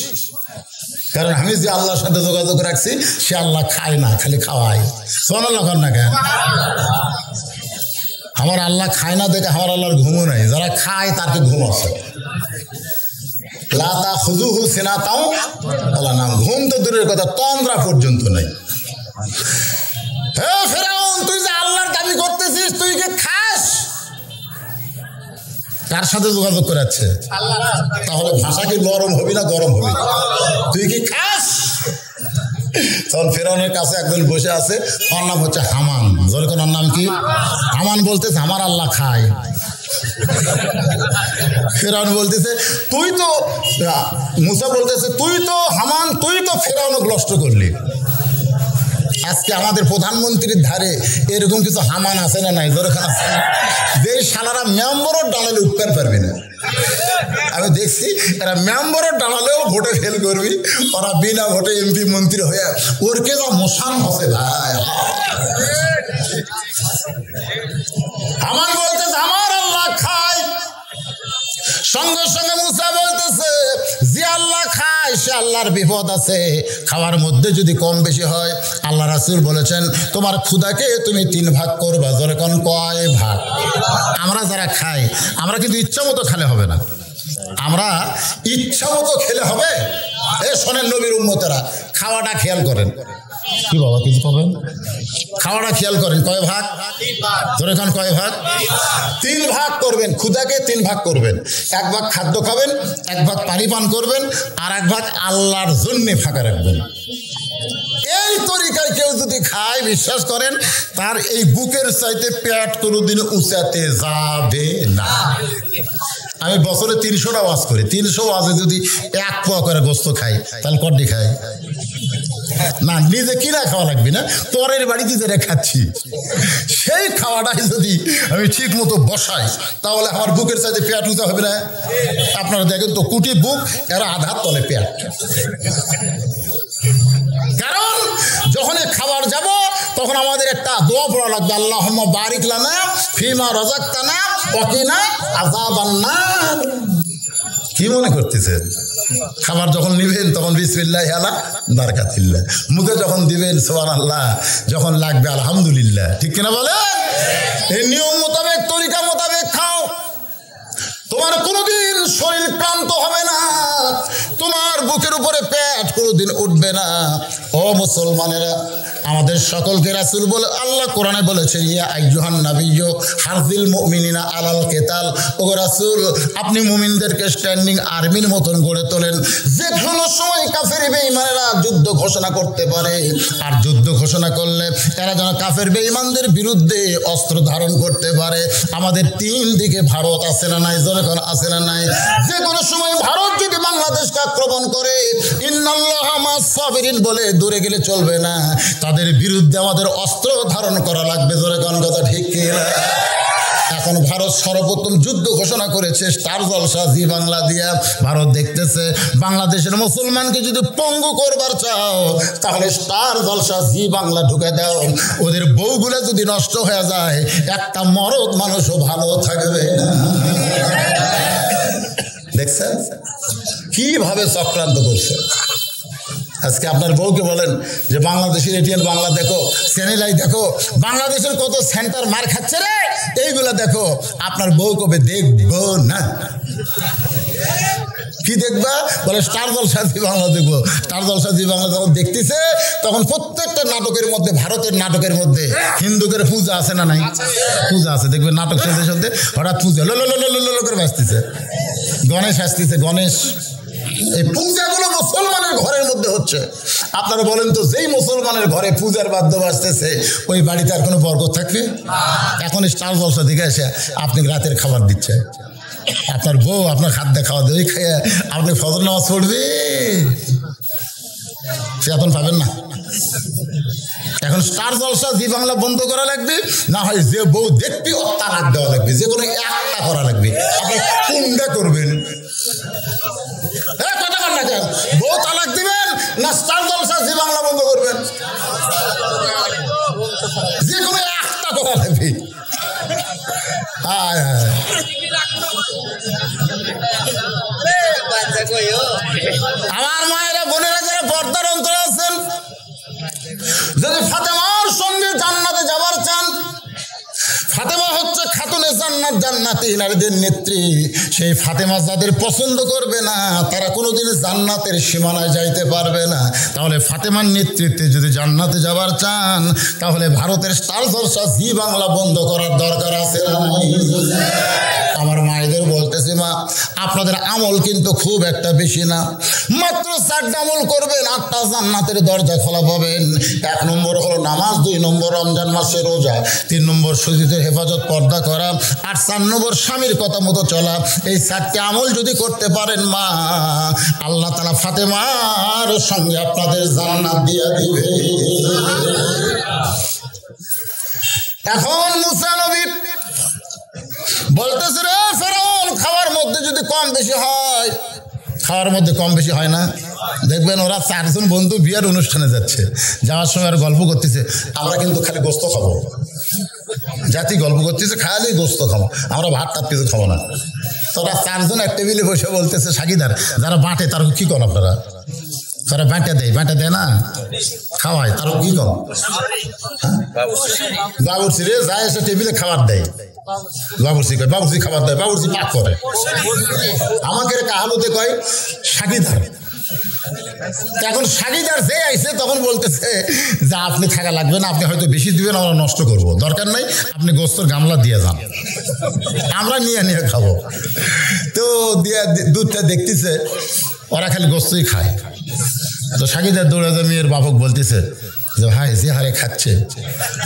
কারণ আমি যে আল্লাহর সাথে যোগাযোগ রাখছি সে আল্লাহ খায় না, খালি খাওয়ায়। সুবহানাল্লাহ কর না কেন? আমার আল্লাহ খায় না দেখে আমার আল্লাহর ঘুমও নাই, যারা খায় তাকে ঘুম আছে। লা তাখুযুহু সিনাতাও ওয়ালা নাওম, ঘুম তো দূরের কথা, তন্দ্রা পর্যন্ত নাই। হে ফেরাউন, তুই যে আল্লাহর দাবি করতেছিস, তুই কি খাস? কার সাথে যোগাযোগ করাচ্ছে? তাহলে ভাষা কি নরম হবি না গরম হবি? তুই কি খাস? তখন ফেরাউনের কাছে একজন বসে আছে, ওর নাম হচ্ছে হামান। যেরকম ওর নাম কি? হামান বলতেছে আমার আল্লাহ খায়। ফেরাউন বলতেছে তুই তো, মুসা বলতেছে তুই তো হামান, তুই তো ফেরাউনকে নষ্ট করলি। আজকে আমাদের প্রধানমন্ত্রীর ধারে এরকম কিছু হামান আছে না নাই? যে শালারা মেম্বরও ডালালে উঠতে পারবি না। আমি দেখছি এরা মেম্বরও ডালালেও ভোটে ফেল করবি, ওরা বিনা ভোটে এমপি মন্ত্রী হয়ে ওরকে যা মোশান হবে ভাই। হামান বলতেছে আমার আল্লাহ খায়। সঙ্গে সঙ্গে মুসা বলতেছে যে আল্লাহ খায় সে আল্লাহর বিপদ আছে, খাওয়ার মধ্যে যদি কম বেশি হয় আল্লাহ রাসূল বলেছেন তোমার ক্ষুধাকে তুমি 3 ভাগ করবা। যেরকম কয় ভাগ? আমরা যারা খাই আমরা কিন্তু ইচ্ছা মতো খেলে হবে না, আমরা ইচ্ছা মতো খেলে হবে। এ শোনেন নবীর উম্মতেরা, খাওয়াটা খেয়াল করেন। কি বাবা কিছু পাবেন? খাওয়াটা খেয়াল করেন, কয় ভাগ? যেরকম কয় ভাগ? 3 ভাগ করবেন। ক্ষুধাকে 3 ভাগ করবেন। 1 ভাগ খাদ্য খাবেন, 1 ভাগ পানি পান করবেন, আর 1 ভাগ আল্লাহর জন্য ফাঁকা রাখবেন। এই তরিকায় কেউ যদি খায় বিশ্বাস করেন তার এই বুকের চাইতে পেট কোনোদিন উঁচাতে যাবে না। আমি বছরে 300টা ওয়াজ করি, 300 ওয়াজে যদি 1 পোয়া করে গোস্ত খাই তাহলে কড্ডি খাই না? নিজে কিনা খাওয়া লাগবে না, পরের বাড়িতে যেটা খাচ্ছি সেই খাওয়াটাই যদি আমি ঠিক মতো বসাই তাহলে আমার বুকের চাইতে পেট উঁচা হবে না? আপনারা দেখেন তো, কুটি বুক, এরা আধার তলে পেট। কারণ যখন খাবার যাব তখন আমাদের একটা দোয়া পড়া লাগবে, আল্লাহুম্মা বারিক লানা ফিমা রাযাকতানা ওয়া কিনা আযাবান নার। কি মনে করতেছেন? খাবার যখন নিবেন তখন বিসমিল্লাহি আলা বারাকাতিল্লাহ, মুখে যখন দিবেন সুবহানাল্লাহ, যখন লাগবে আলহামদুলিল্লাহ। ঠিক কিনা বলেন? এই নিয়ম মোতাবেক, তরিকা মোতাবেক খাও, তোমার কোনোদিন শরীর ক্লান্ত হবে না, তোমার বুকের উপরে পেট কোনোদিন উঠবে না। ও মুসলমানেরা, আমাদের সকলকে রাসূল বলে, আল্লাহ কোরআনে বলেছে ইয়া আইয়ুহান নাবিয়্যু হারজিল মুমিনিনা আলাল কিতাল। ও রাসূল, আপনি মুমিনদেরকে স্ট্যান্ডিং আর্মির মতন গড়ে তোলেন, যে কোনো সময় কাফের বেঈমানেরা যুদ্ধ ঘোষণা করতে পারে, আর যুদ্ধ ঘোষণা করলে এরা যেন কাফের বেঈমানদের বিরুদ্ধে অস্ত্র ধারণ করতে পারে। আমাদের 3 দিকে ভারত আছে না নাই? যখন আছে না নাই? যে কোনো সময় ভারত যদি বাংলাদেশকে আক্রমণ করে ইন্নাল্লাহা মাস সাবিরিন বলে দূরে গেলে চলবে না, তাদের বিরুদ্ধে আমাদের অস্ত্র ধারণ করা লাগবে। জোরে কোন কথা ঠিক কি না? এখন ভারত সর্বপ্রথম যুদ্ধ ঘোষণা করেছে স্টার জলসা জি বাংলা দিয়া। ভারত দেখতেছে বাংলাদেশের মুসলমানকে যদি পঙ্গু করবার চাও তাহলে স্টার জলসা জি বাংলা ঢুকে দাও, ওদের বউগুলো যদি নষ্ট হয়ে যায় একটা মরদ মানুষও ভালো থাকবে না। দেখছেন কিভাবে চক্রান্ত করছে। আজকে আপনার বউকে বলেন যে বাংলাদেশের এটিএন বাংলা দেখো, চ্যানেলাই দেখো, বাংলাদেশের কত সেন্টার মার খাচ্ছে রে, এইগুলা দেখো। আপনার বউ কবে দেখবো না। কি দেখবা? বলে স্টার জলসা জি বাংলা দেখবো। স্টার জলসা জি বাংলা যখন দেখতেছে তখন প্রত্যেকটা নাটকের মধ্যে, ভারতের নাটকের মধ্যে হিন্দুদের পূজা আছে না নাই? পূজা আছে। দেখবে নাটক চলতে চলতে হঠাৎ পূজা লো লো লো লো করে বাঁচতেছে, গণেশ আসতেছে, গণেশ। এই পূজাগুলো মুসলমানের ঘরের মধ্যে হচ্ছে। আপনারা বলেন তো, যেই মুসলমানের ঘরে পূজার বাদ্য বাজতেছে ওই বাড়িতে আর কোনো বরকত থাকবে? এখন স্টার জলসা দিকে এসে আপনি রাতের খাবার দিচ্ছে, আপনার বউ আপনার খাদ্য খাওয়া দিয়ে খেয়ে আপনি ফজর নামাজ পড়বে, সে এখন পাবেন না। এখন স্টার জলসা জি বাংলা বন্ধ করা লাগবে, না হয় যে বউ দেখবি ও তালাক দেওয়া লাগবে, যে কোনো একটা করা লাগবে। আপনি কোনটা করবেন? বউ তালাক দিবেন না স্টার জলসা জি বাংলা বন্ধ করবেন? যে কোনো একটা করা লাগবে। আমার মায়েরা বোনেরা যারা পর্দার অন্তরে আছেন, যদি ফাতেমার সঙ্গে জান্নাতে যাবার চান, ফাতেমা হচ্ছে খাতুনে জান্নাত, জান্নাতি নারীদের নেত্রী। সেই ফাতেমা যাদের পছন্দ করবে না তারা কোনোদিন জান্নাতের সীমানায় যাইতে পারবে না। তাহলে ফাতেমার নেতৃত্বে যদি জান্নাতে যাবার চান তাহলে ভারতের স্টার জলসা জি বাংলা বন্ধ করার দরকার আছে না? আমার মায়েদের বলতেছি, মা আপনাদের আমল কিন্তু খুব একটা বেশি না, মাত্র 4টা আমল করবেন, 8টা জান্নাতের দরজা খোলা পাবেন। 1 নম্বর হলো নামাজ, 2 নম্বর রমজান মাসে রোজা, 3 নম্বর শরীরের হেফাজত পর্দা করা, আর 4 নম্বর স্বামীর কথা মতো চলা। এই 4টি আমল যদি করতে পারেন মা, আল্লাহ তাআলা ফাতেমার সঙ্গে আপনাদের জান্নাত দিয়ে দিবে। এখন মুসা নবী বলতেছে, রে ফেরাউন, খাওয়ার মধ্যে যদি কম বেশি হয়, খাওয়ার মধ্যে কম বেশি হয় না? দেখবেন ওরা 4 জন বন্ধু বিয়ের অনুষ্ঠানে যাচ্ছে, যাওয়ার সময় আর গল্প করতেছে, আমরা কিন্তু খালি গোস্ত খাবো। জাতি গল্প করতেছে খালি গোস্ত খাবো, আমরা ভাত টাত কিছু খাবো না। তোরা 4 জন এক টেবিলে বসে বলতেছে, সাকিদার যারা বাঁটে তার কি কর আপনারা? তারা বাঁটা দেয় না, খাওয়ায়, তার কি কর? বাবুর্চি রে যায় এসে টেবিলে খাবার দেয়, বাবুর্চি কয়, বাবুর্চি খাবার দেয়, বাবুর্চি পাক করে। আমাকে কাহালুতে কয় সাকিদার। এখন সাকিদার যে আইছে তখন বলতেছে যে আপনি থাকা লাগবে না, আপনি হয়তো বেশি দিবেন, আমরা নষ্ট করবো, দরকার নাই, আপনি গোস্তর গামলা দিয়ে যান, আমরা নিয়ে খাবো। তো দিয়ে দুধটা দেখতেছে ওরা খালি গোস্তই খায়। তো সাকিদার দৌড়ে মেয়ের বাপক বলতেছে যে ভাই যে হারে খাচ্ছে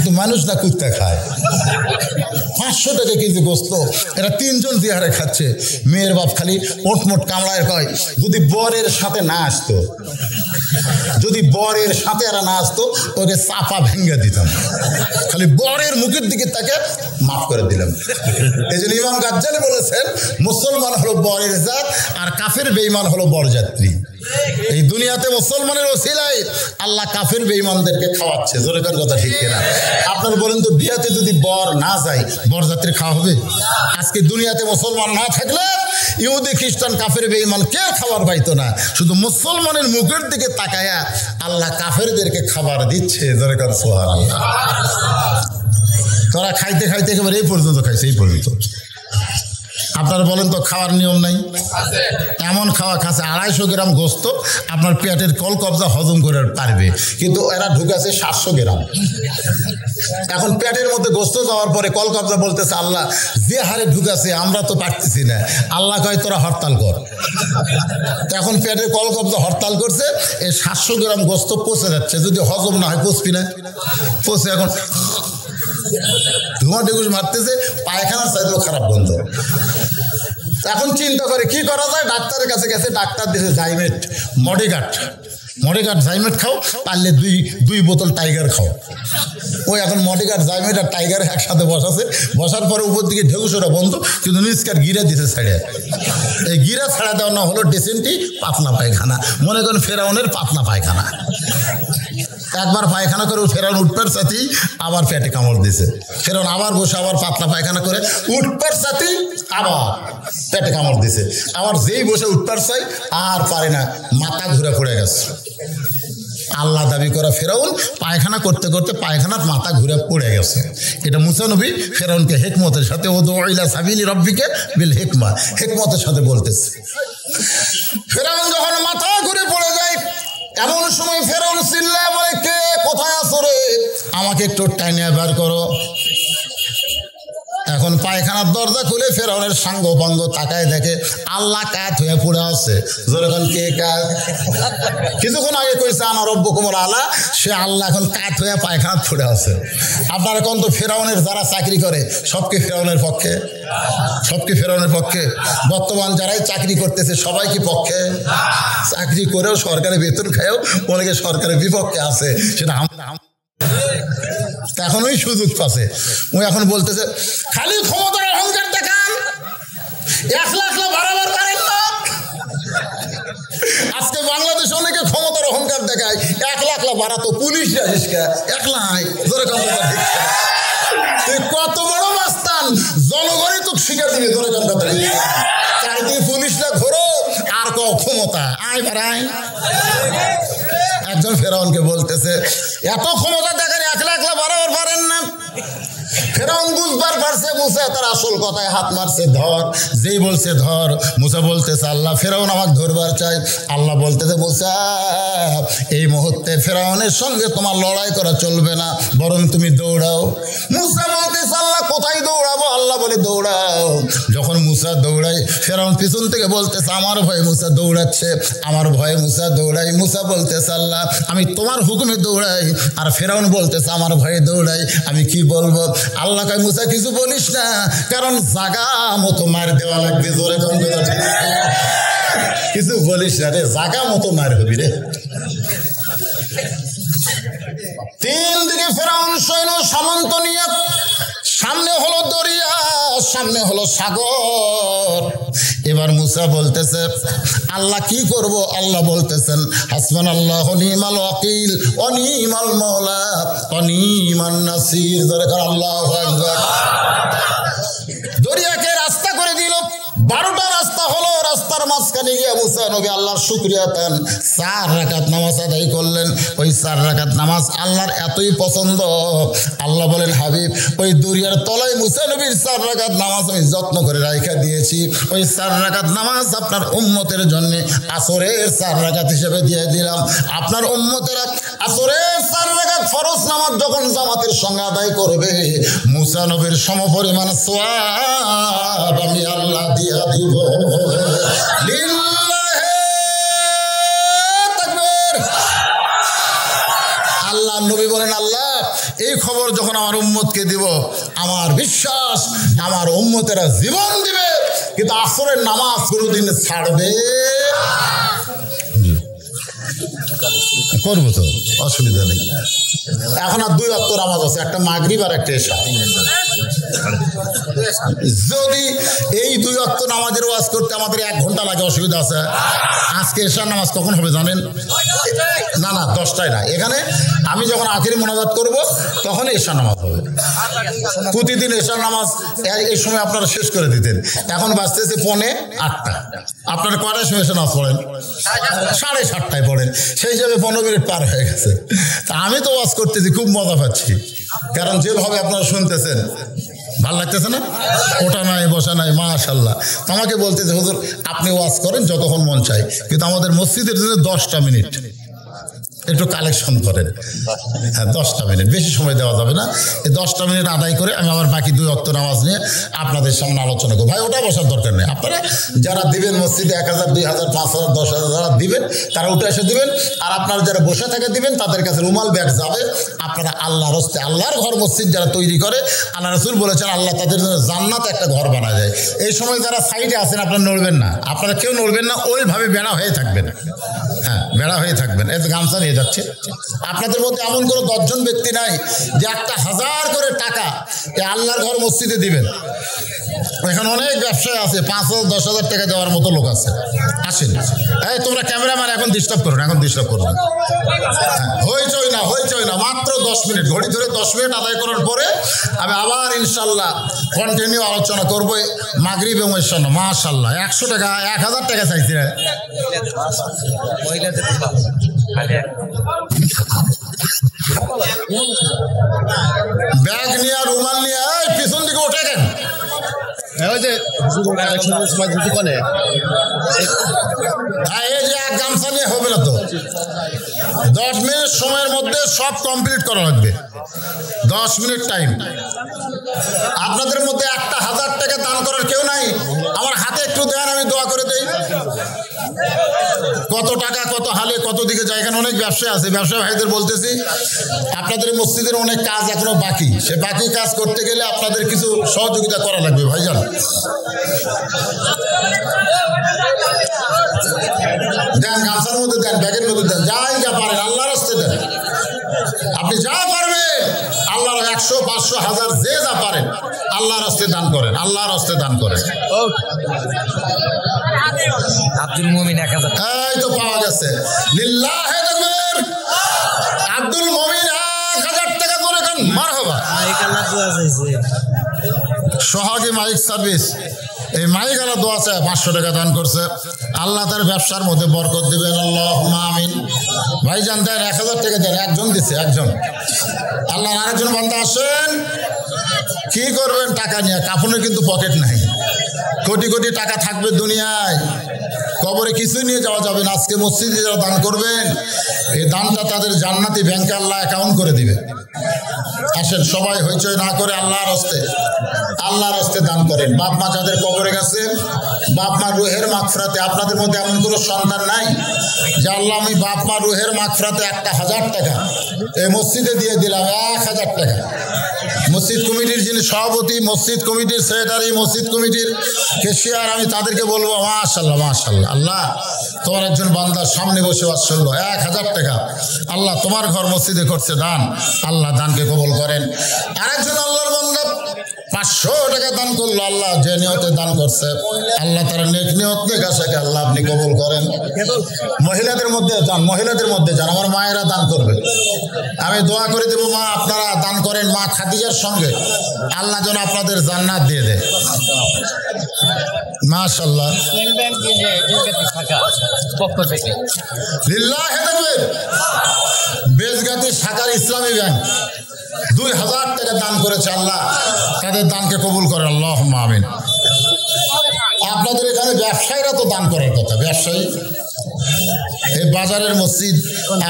তো মানুষ না কুত্তা খায়, 500 টাকা কেজি গোস্ত, এরা 3 জন যে হারে খাচ্ছে। মেয়ের বাপ খালি মোটমোট কামড়ায় কয়, যদি বরের সাথে না আসতো, যদি বরের সাথে এরা না আসতো ওকে চাপা ভেঙে দিতাম, খালি বরের মুখের দিকে তাকে মাফ করে দিলাম। এই জন্য ইমাম গাজ্জালি বলেছেন, মুসলমান হলো বরের জাত আর কাফের বেঈমান হলো বরযাত্রী। এই দুনিয়াতে মুসলমানের ওসিলায় আল্লাহ কাফের বেঈমানদেরকে খাওয়াচ্ছে। জোরে কার কথা ঠিক কিনা? আপনারা বলেন তো, বিয়াতে যদি বর না যায় বরযাত্রী খাওয়া হবে? আজকে দুনিয়াতে মুসলমান না থাকলে ইহুদি খ্রিস্টান কাফের বেঈমান কে খাবার পাইতো না? শুধু মুসলমানের মুখের দিকে তাকায়া আল্লাহ কাফেরদেরকে খাবার দিচ্ছে। জোরে কার সুবহানাল্লাহ। তোরা খাইতে খাইতে একেবারে এই পর্যন্ত খাইছে, এই পর্যন্ত। আপনারা বলেন তো খাওয়ার নিয়ম নাই? এমন খাওয়া খাচ্ছে 250 গ্রাম গোস্ত আপনার পেটের কল কবজা হজম করে পারবে, কিন্তু এরা ঢুকাছে 700 গ্রাম। এখন পেটের মধ্যে গোস্ত যাওয়ার পরে কল কবজা বলতেছে, আল্লাহ যে হারে ঢুকাছে আমরা তো পারতেছি না, আল্লাহ কয় তোরা হরতাল কর। এখন পেটের কল কবজা হরতাল করছে, এই 700 গ্রাম গোস্ত পচে যাচ্ছে, যদি হজম না হয় পচবি না, পচে এখন ধোঁয়া ডেগুস মারতেছে, পায়খানার চাইতেও খারাপ গন্ধ। এখন চিন্তা করে কি করা যায়, ডাক্তারের কাছে গেছে, ডাক্তার দিয়েছে জাইমেট, মডিগার্ড জাইমেট খাও, পারলে দুই বোতল টাইগার খাও। ওই এখন মডিগার্ড জাইমেট আর টাইগার একসাথে বসার পরে উপর দিকে ঢেউসোরা বন্ধ, কিন্তু নিষ্কার গিরা দিতে ছাড়ে। এই গিরা ছাড়া দেওয়া না হলো ডিসেন্টি, পাতলা পায়খানা। মনে করেন ফেরাউনের পাতলা পায়খানা। একবার পায়খানা করে ফেরাউন উঠবার সাথেই আবার পেটে কামড় দিছে। ফেরাউন আবার বসে আবার পাতলা পায়খানা করে উঠবার সাথেই আবার পেটে কামড় দিছে। আবার যেই বসে উঠবার চাই আর পারে না, মাথা ঘুরে পড়ে গেছে। আল্লাহ দাবি করা ফেরাউন পায়খানা করতে করতে পায়খানার মাথা ঘুরে পড়ে গেছে। এটা মুসা নবী ফেরাউনকে হেকমতের সাথে উদউ ইলা সাবিলি রাব্বিকা বিল হিকমা, হেকমতের সাথে বলতেছে। ফেরাউন যখন মাথা ঘুরে পড়ে যায়, এমন সময় ফেরাউন চিল্লায় বলে, কে কোথায় আছো রে, আমাকে একটু টাইনিয়া বের করো। এখন পায়খানার দরজা খুলে ফেরাউনের সাঙ্গ পাঙ্গ তাকায় দেখে আল্লাহ কাত হয়ে পড়ে আছে। যখন কে কাত, কিছুক্ষণ আগে কইছে আমার রব্বুকুমুল আলা, সে আল্লাহ এখন কাত হয়ে পায়খানা পড়ে আছে। আপনার এখন তো ফেরাউনের যারা চাকরি করে সব কি ফেরাউনের পক্ষে? সব কি ফেরাউনের পক্ষে? বর্তমান যারাই চাকরি করতেছে সবাই কি পক্ষে? চাকরি করেও সরকারি বেতন খায়ও অনেকে সরকারের বিপক্ষে আছে। সেটা এখন ওই সুযোগ পাচ্ছে। ওই এখন বলতেছে খালি ক্ষমতার অহংকার দেখান, 1 লাখ বাড়াবার পারেন না। আজকে বাংলাদেশে অনেকে ক্ষমতার অহংকার দেখায়, 1 লাখ বাড়াতো পুলিশ রাজিসকা 1 লাখ ধরে কত বড় মাস্তান, জনগণই তো শিকার দিবে ধরে চারিদিকে পুলিশরা ঘোরো আর ক্ষমতা আয় বাড়ায়। একজন ফেরাউনকে বলতেছে এত ক্ষমতা দেখার 1 লাখ বাড়াবার পারেন না। ফেরাউন বুঝবার পারছে মুসা তার আসল কথায় হাত মারছে, ধর। যেই বলছে ধর, মুসা বলতেছে আল্লাহ ফেরাউন আমাকে ধরবার চাই। আল্লাহ বলতেছে মুসা এই মুহূর্তে ফেরাউনের সঙ্গে তোমার লড়াই করা চলবে না, বরং তুমি দৌড়াও। মুসা বলতেছে আল্লাহ কোথায় দৌড়াবো? আল্লাহ বলে দৌড়াও। যখন মুসা দৌড়াই, ফেরাউন পিছন থেকে বলতেছে আমার ভয়ে মুসা দৌড়াচ্ছে, আমার ভয়ে মুসা দৌড়াই। মুসা বলতেছে আল্লাহ আমি তোমার হুকুমে দৌড়াই, আর ফেরাউন বলতেছে আমার ভয়ে দৌড়াই, আমি কি বলবো? আল্লাহ কয় মুসা কিছু বলিস না, কারণ জাগা মতো মার দেওয়া লাগবে। জোরে কম কিছু বলিস না রে, জাগা মতো মার হবি রে। 3 দিকে ফেরাউন সৈন্য সামন্ত নিয়ে, সামনে হলো দরিয়া, সামনে হলো সাগর। এবার মুসা বলতেছে আল্লাহ কি করব? আল্লাহ বলতেছেন হাসবুনাল্লাহু নিমাল ওয়াকিল ওয়া নিমাল মাওলা ওয়া নিমান নাসির। যারা আল্লাহু আকবার। দরিয়াকে রাস্তা করে দিল, 12টা রাস্তা হলো। রাস্তার মাঝখানে গিয়ে মুসা নবী আল্লাহর শুকরিয়া দেন, 4 রাকাত নামাজ আদায় করলেন। ওই 4 রাকাত নামাজ আল্লাহর এতই পছন্দ, আল্লাহ বলেন হাবিব ওই দরিয়ার তলায় মুসা নবীর 4 রাকাত নামাজ আমি যত্ন করে রাখা দিয়েছি। ওই 4 রাকাত নামাজ আপনার উম্মতের জন্য আসরের 4 রাকাত হিসেবে দিয়ে দিলাম। আপনার উম্মতেরা আসরের 4 রাকাত ফরজ নামাজ যখন জামাতের সঙ্গে আদায় করবে, মুসা নবীর সমপরিমাণ সওয়াব আমি আল্লাহ দিয়া দিব। আল্লাহ নবী বলেন আল্লাহ এই খবর যখন আমার উম্মতকে দিব, আমার বিশ্বাস আমার উম্মতেরা জীবন দিবে, কিন্তু আসরের নামাজ কোনোদিন ছাড়বে করবো তো, অসুবিধা নেই। এখন আর 2 ওয়াক্ত নামাজ আছে, একটা মাগরিব আর একটা এশা। যদি এই 2 ওয়াক্ত নামাজের ওয়াজ করতে আমাদের 1 ঘন্টা লাগে, অসুবিধা আছে? আজকে এশার নামাজ কখন হবে জানেন? না 10টায় না, এখানে আমি যখন আখিরি মোনাজাত করব তখন এশার নামাজ হবে। প্রতিদিন এশার নামাজ এই সময় আপনারা শেষ করে দিতেন, এখন বাজতেছে 7:45। আপনারা কয়টার সময় এশার নামাজ পড়েন? 7:30টায় পড়েন, সেই হিসাবে 15 মিনিট পার হয়ে গেছে। তা আমি তো ওয়াজ করতেছি, খুব মজা পাচ্ছি, কারণ যেভাবে আপনারা শুনতেছেন ভাল লাগতেছে না? ওটা নাই বসা নাই, মাশাআল্লাহ। আমাকে বলতেছে হুজুর আপনি ওয়াজ করেন যতক্ষণ মন চাই, কিন্তু আমাদের মসজিদের জন্য 10টা মিনিট, একটু কালেকশন করেন। হ্যাঁ 10টা মিনিট, বেশি সময় দেওয়া যাবে না। এই 10টা মিনিট আদায় করে আমি আবার বাকি 2 ওয়াক্ত নামাজ নিয়ে আপনাদের সামনে আলোচনা করবো। ভাই ওটা বসার দরকার নেই, আপনারা যারা দিবেন মসজিদে 1000, 2000, 5000, 10,000 যারা দিবেন তারা উঠে এসে দিবেন। আর আপনারা যারা বসে থেকে দিবেন তাদের কাছে রুমাল ব্যাগ যাবে। আপনারা আল্লাহর হস্তে, আল্লাহর ঘর মসজিদ যারা তৈরি করে, আল্লাহ রাসূল বলেছেন আল্লাহ তাদের জন্য জান্নাতে একটা ঘর বানায় দেয়। এই সময় যারা সাইডে আছেন আপনারা নড়বেন না, আপনারা কেউ নড়বেন না, ওইভাবে বেড়া হয়ে থাকবেন। হ্যাঁ বেড়া হয়ে থাকবেন। এই গামছা নিয়ে যাচ্ছে। আপনাদের মধ্যে এমন কোনো 10 জন ব্যক্তি নাই যে 1000 করে টাকা এই আল্লাহর ঘর মসজিদে দিবেন। এখানে অনেক ব্যবসায় আছে, 5,000, 10,000 টাকা দেওয়ার মতো লোক আছে। আসেন, এই তোমরা ক্যামেরাম্যান এখন ডিস্টার্ব করো না, এখন ডিস্টার্ব করো না। হইচই না, মাত্র 10 মিনিট, ঘড়ি ধরে 10 মিনিট আদায় করার পরে আমি আবার ইনশাল্লাহ কন্টিনিউ আলোচনা করবো মাগরিব এবং ইশার। মাশাল্লাহ 100 টাকা, 1000 টাকা চাইছি। ব্যাগ নিয়ে রুমাল নিয়ে পিছন দিকে ওঠে কেন? এই যে এক গামছা নিয়ে হবে না তো। 10 মিনিট সময়ের মধ্যে সব কমপ্লিট করা লাগবে। 10 মিনিট টাইম। আপনাদের মধ্যে 1000 টাকা দান করার কেউ নাই? আমার হাতে একটু দেন, আমি দোয়া করে দেই। কত টাকা, কত হালে, কত দিকে যায়। এখানে অনেক ব্যবসা আছে। ব্যবসা ভাইদের বলতেছি আপনাদের মসজিদের অনেক কাজ এখনো বাকি। সে বাকি কাজ করতে গেলে আপনাদের কিছু সহযোগিতা করা লাগবে ভাইজান। দেন, গামছার মধ্যে দেন, ব্যাগের মধ্যে দেন, যাই যা পারেন আল্লাহর রাস্তে দেন। আপনি যা পারবেন আল্লাহর 100, 500, 1000 যে যা পারেন আল্লাহর রাস্তে দান করেন, আল্লাহর রাস্তে দান করেন। আব্দুল মুমিন 1000, এই তো পাওয়া গেছে। লিল্লাহে তাকবীর। আব্দুল মুমিন 1000 টাকা করে দেন। মারহাবা। সোহাগী মাইক সার্ভিস, এই মাইক আলা দোয়া চায় 500 টাকা দান করছে। আল্লাহ তার ব্যবসার মধ্যে বরকত দিবেন, আল্লাহুম্মা আমিন। ভাইজান দেন 1000 টাকা দেন। একজন দিচ্ছে, একজন। আল্লাহ আরেকজন বান্দা আসেন। কি করবেন টাকা নিয়ে? কাফনের কিন্তু পকেট নাই। কোটি কোটি টাকা থাকবে দুনিয়ায়, কবরে কিছুই নিয়ে যাওয়া যাবে না। আজকে মসজিদে যারা দান করবেন এই দানটা তাদের জান্নাতি ব্যাংকে আল্লাহ অ্যাকাউন্ট করে দিবে। আসেন সবাই হইচই না করে আল্লাহর হস্তে দান করেন। বাপ মা যাদের কবরে গেছে, বাপ মা রুহের মাগফিরাতে, আপনাদের মধ্যে এমন কোনো সন্তান নাই যে আল্লাহ আমি বাপ মা রুহের মাগফিরাতে 1000 টাকা এই মসজিদে দিয়ে দিলাম। 1000 টাকা। মসজিদ কমিটির যিনি সভাপতি, মসজিদ কমিটির সেক্রেটারি, মসজিদ কমিটির কেশিয়ার, আমি তাদেরকে বলবো মাশাআল্লাহ মাশাআল্লাহ। আল্লাহ তোমার একজন বান্দার সামনে বসে আসলো 1000 টাকা আল্লাহ তোমার ঘর মসজিদে করছে দান, আল্লাহ দানকে কবুল করেন। আরেকজন আল্লাহর বান্দা 500 টাকা দান করলো। আল্লাহ যে নিয়তে দান করছে আল্লাহ তার নেক নিয়ত নেক আশাকে আল্লাহ আপনি কবুল করেন। মহিলাদের মধ্যে যান, মহিলাদের মধ্যে যান, আমার মায়েরা দান করবে। আমি দোয়া করে দেবো মা আপনারা দান করেন। মা খাদিজার সঙ্গে আল্লাহ যেন আপনাদের জান্নাত দিয়ে দেয়। মাশাআল্লাহ। লিল্লাহে তাকবীর। বেজগাতি শাখার ইসলামী ব্যাংক 2000 টাকা দান করেছে। আল্লাহ তাদের দানকে কবুল করে, আল্লাহুম্মা আমিন। আপনাদের এখানে ব্যবসায়ীরা তো দান করার কথা। ব্যবসায়ী এই বাজারের মসজিদ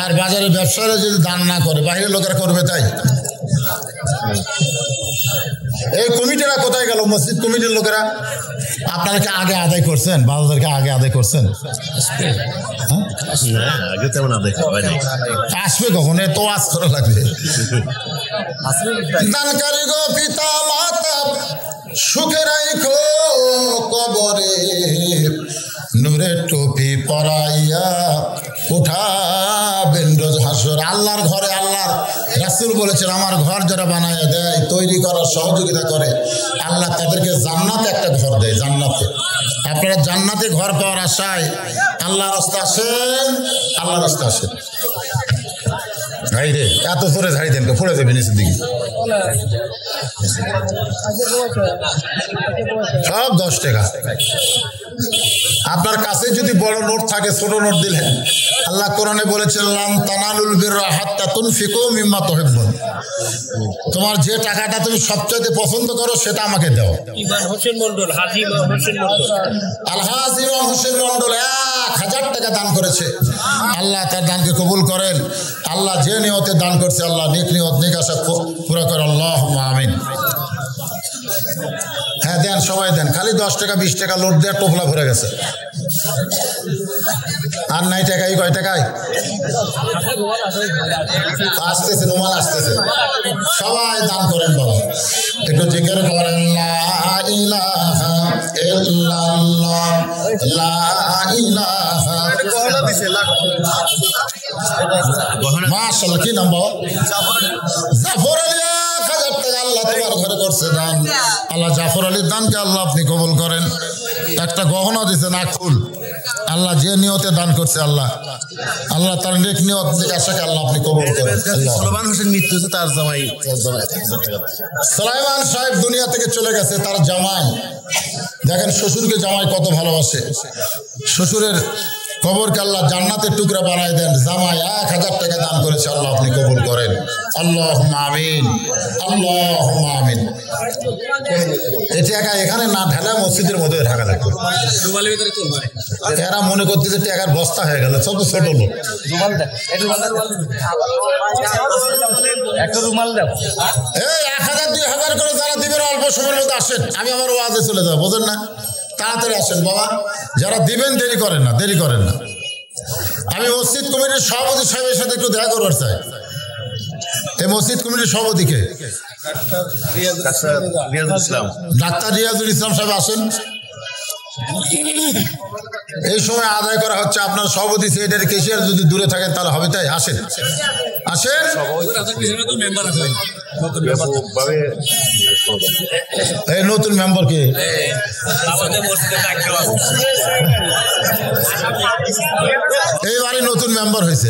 আর বাজারের ব্যবসায়ীরা যদি দান না করে বাইরের লোকেরা করবে? তাই এই কমিটিরা কোথায় গেল? মসজিদ কমিটির লোকেরা আপনারা কি আগে আদায় করছেন? বাজারকে আগে আদায় করছেন? আসবে কখন? এত আজ করা লাগবে। দানকারী গো পিতা মাতা সুখে রাখো কবরে, নূরের টুপি পরাইয়া উঠাবেন রোজ হাসর। আল্লাহর ঘরে আল্লাহর রাসূল বলেছেন আমার ঘর যারা বানায় দেয়, তৈরি করার সহযোগিতা করে, আল্লাহ তাদেরকে জান্নাতে একটা ঘর দেয়। জান্নাতে আপনারা জান্নাতে ঘর পাওয়ার আশায় আল্লাহর রাস্তায় আসেন, আল্লাহর রাস্তায় আসেন। ভাই রে এত জোরে ঝাড়ি দেন, পড়ে যাবে নিচের দিকে। সব 10 টাকা। আপনার কাছে যদি বড় নোট থাকে ছোট নোট দিলেন। আল্লাহ কোরআনে বলেছেন লান তানালুল বিররা হাত্তা তুনফিকু মিম্মা তুহিব্বুন। তোমার যে টাকাটা তুমি সবচেয়ে পছন্দ করো সেটা আমাকে দাও। ইমাম হোসেন মন্ডল, হাজী ইমাম হোসেন মন্ডল, আলহাজ ইমাম হোসেন মন্ডল 1000 টাকা দান করেছে। আল্লাহ তার দানকে কবুল করেন। আল্লাহ যে নিয়তে দান করছে আল্লাহ নেক নিয়ত নেক আশা পুরো করে, আল্লাহুম্মা আমিন। হ্যাঁ দেন, সবাই দেন, খালি 10 টাকা 20 টাকা লোড দেওয়া টোপলা ভরে গেছে। আর নাই টাকাই, কয় টাকায় আসতেছে, রুমাল আসতেছে, সবাই দান করেন বাবা। একটু জিকির করেন, লা ইলাহা ইল্লাল্লাহ, লা ইলাহা। মাশাআল্লাহ, কি নাম বাবা? জাফর আলী। 1000 টাকা আল্লাহ তোমার ঘরে করছে দান। আল্লাহ জাফর আলীর দানকে আল্লাহ আপনি কবুল করেন। একটা গহনা দিছে নাকুল, আল্লাহ যে নিয়তে দান করছে আল্লাহ আল্লাহ তার নেক নিয়ত নেক আশাকে আল্লাহ আপনি কবুল করেন। সুলেমান হোসেন মৃত্যু হচ্ছে তার জামাই। সুলাইমান সাহেব দুনিয়া থেকে চলে গেছে, তার জামাই দেখেন শ্বশুরকে জামাই কত ভালোবাসে। শ্বশুরের কবরকে আল্লাহ জান্নাতের টুকরা বানায় দেন। জামাই 1000 টাকা দান করেছে, আল্লাহ আপনি কবুল করেন। আল্লাহুম্মা আমিন, আল্লাহুম্মা আমিন। এই টাকা এখানে না ঢালা মসজিদের মধ্যে ঢাকা লাগবে। এরা মনে করতেছে টাকার বস্তা হয়ে গেল, সব ছোট লোক। একটা রুমাল দাও। এই 1000 2000 করে যারা দিবেন অল্প সময়ের মধ্যে আসেন, আমি আমার ওয়াজে চলে যাবো, বোঝেন না? তাড়াতাড়ি আসেন বাবা, যারা দিবেন দেরি করেন না, দেরি করেন না। আমি মসজিদ কমিটির সভাপতি সাহেবের সাথে একটু দেখা করবার চাই। এই মসজিদ কমিটির সভাপতিকে ডাক্তার রিয়াজুল ইসলাম সাহেব আসেন। এই সময় আদায় করা হচ্ছে আপনার সভাপতি সেক্রেটারি কেশিয়ার যদি দূরে থাকেন তাহলে হবে, তাই আসেন আসেন। এই নতুন মেম্বার কে? এইবারই নতুন মেম্বার হয়েছে,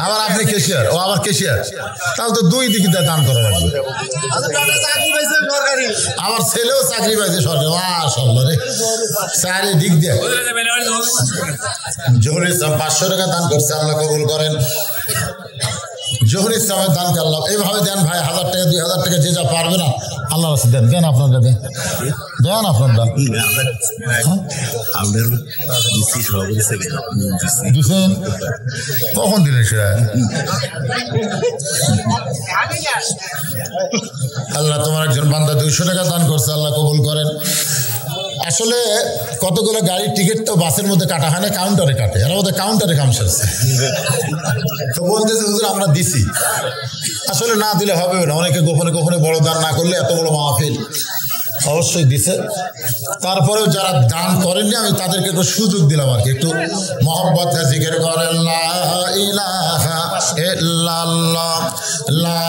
আবার আপনি কেশিয়ার, ও আবার কেশিয়ার, তাহলে তো দুই দিকে দান করা লাগবে। আমার ছেলেও চাকরি পাইছে সরকারি, মাশাআল্লাহ রে, চারিদিক দিয়ে। জহুর ইসলাম 500 টাকা দান করছে, আল্লাহ কবুল করেন। জহুর ইসলামের দান করলাম, এইভাবে দেন ভাই, 1000 টাকা 2000 টাকা যে যা পারবে না আল্লাহ রাস্তা দেন, দেন আপনার দেন, দেন আপনার দান। দিচ্ছেন কখন দিলেন সেটা? আল্লাহ তোমার একজন বান্দা 200 টাকা দান করছে, আল্লাহ কবুল করেন। আসলে কতগুলো গাড়ির টিকিট তো বাসের মধ্যে কাটা হয় না, কাউন্টারে কাটে, এর মধ্যে কাউন্টারে কাম সারছে। তো বলতেছে হুজুর আমরা দিছি, আসলে না দিলে হবে না, অনেকে গোপনে গোপনে বড় দান না করলে এত বড় মাহফিল অবশ্যই দিছে। তারপরেও যারা দান করেননি আমি তাদেরকে একটু সুযোগ দিলাম আর কি, একটু মহব্বত জিকির করেন, লা ইলাহা ইল্লাল্লাহ, লা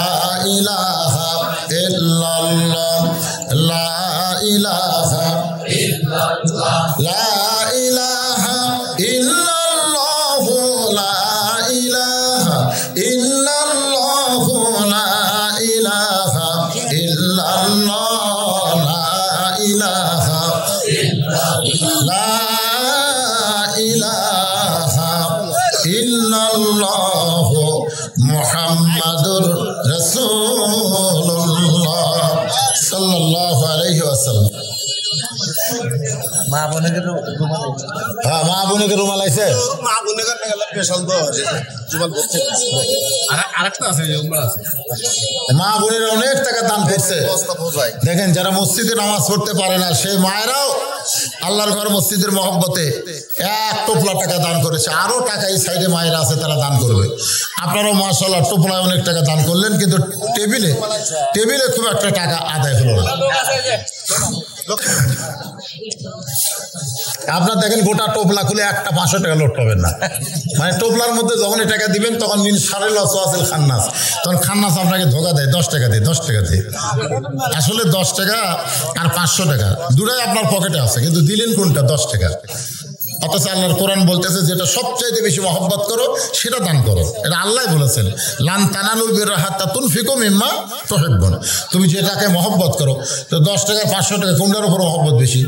ইলাহা ইল্লাল্লাহ, লা ইলাহা ইল্লাল্লাহ, লা ইলাহা ইল্লাল্লাহ, লা ইলাহা ইল্লাল্লাহ, লা ইলাহা ইল্লাল্লাহ, লা ইলাহা ইল্লাল্লাহ, মুহাম্মাদুর রাসূলুল্লাহ সাল্লাল্লাহু আলাইহি ওয়াসাল্লাম। মা বোনকে তো হ্যাঁ, মা বোনকে রুমাল আইছে, মা বোনেরা অনেক টাকা দান করছে। দেখেন যারা মসজিদে নামাজ পড়তে পারে না সেই মায়েরাও আল্লাহর ঘর মসজিদের মহব্বতে 1 টোপলা টাকা দান করেছে। আরো টাকা এই সাইডে মায়েরা আছে, তারা দান করবে। আপনারাও মাশাআল্লাহ টোপলায় অনেক টাকা দান করলেন, কিন্তু টেবিলে খুব একটা টাকা আদায় হলো না। আপনার দেখেন গোটা টোপলা খুলে একটা 500 টাকা লোড পাবেন না, মানে টোপলার মধ্যে যখনই টাকা দিবেন তখন সারে লস আসেল খান্নাস, তখন খান্নাস আপনাকে ধোকা দেয় 10 টাকা দিয়ে, 10 টাকা দিয়ে। আসলে 10 টাকা আর 500 টাকা দুটাই আপনার পকেটে আছে, কিন্তু দিলেন কোনটা? 10 টাকা। অথচ আল্লাহর কোরআন বলতেছে যেটা সবচাইতে বেশি মহব্বত করো সেটা দান করো। এটা আল্লাহ বলেছেন, লান তানালুল বিররা হাত্তা তুনফিকু মিম্মা তুহিব্বুন। তুমি যেটাকে মহব্বত করো, তো 10 টাকা 500 টাকা কোনটার উপর মহব্বত বেশি?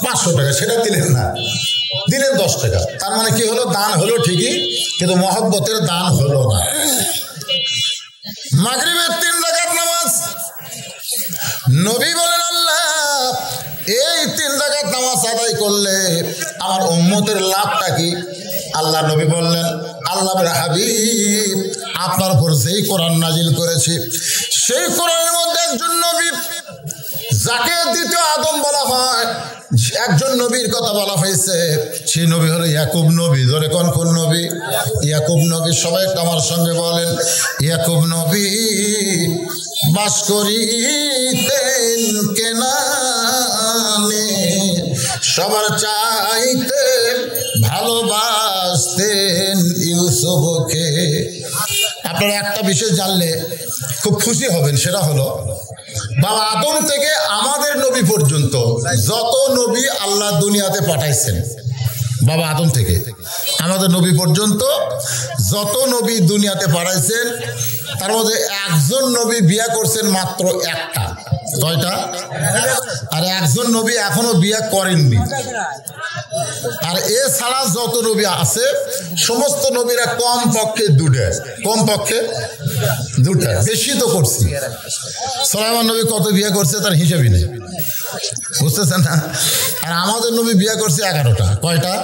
500 টাকা, সেটা দিলেন না, দিলেন 10 টাকা। তার মানে কি হলো? দান হলো ঠিকই, কিন্তু মহব্বতের দান হলো না। মাগরিবের 3 রাকাত নামাজ, নবী বলেন আল্লাহ এই 3 রাকাত নামাজ আদায় করলে আমার উম্মতের লাভটা কি? আল্লাহ নবী বললেন, আল্লাহর হাবিব আপনার উপর যেই কোরআন নাজিল করেছি সেই কোরআনের মধ্যে একজন নবী যাকে দ্বিতীয় আদম বলা হয়, একজন নবীর কথা বলা হয়েছে, সেই নবী হলো ইয়াকুব নবী। ধরে কোন নবী? ইয়াকুব নবী। সবাই একটু আমার সঙ্গে বলেন, ইয়াকুব নবী বাস করিতেন কেনানে, সবার চাইতে ভালোবাসতেন ইউসুফকে। আপনারা একটা বিষয় জানলে খুব খুশি হবেন, সেটা হলো বাবা আদম থেকে আমাদের নবী পর্যন্ত যত নবী আল্লাহ দুনিয়াতে পাঠাইছেন, বাবা আদম থেকে আমাদের নবী পর্যন্ত যত নবী দুনিয়াতে পাঠাইছেন, তার মধ্যে একজন নবী বিয়ে করছেন মাত্র একটা। কয়টা? আর একজন নবী এখনো বিয়ে করেননি। আর এছাড়া যত নবী আছে সমস্ত নবীরা কম পক্ষে দুটা, কম পক্ষে দুটা, বেশি তো করছি। সুলাইমান নবী কত বিয়ে করছে তার হিসাবই নেই, বুঝতেছেন না? আর আমাদের নবী বিয়ে করছে 11টা। কয়টা?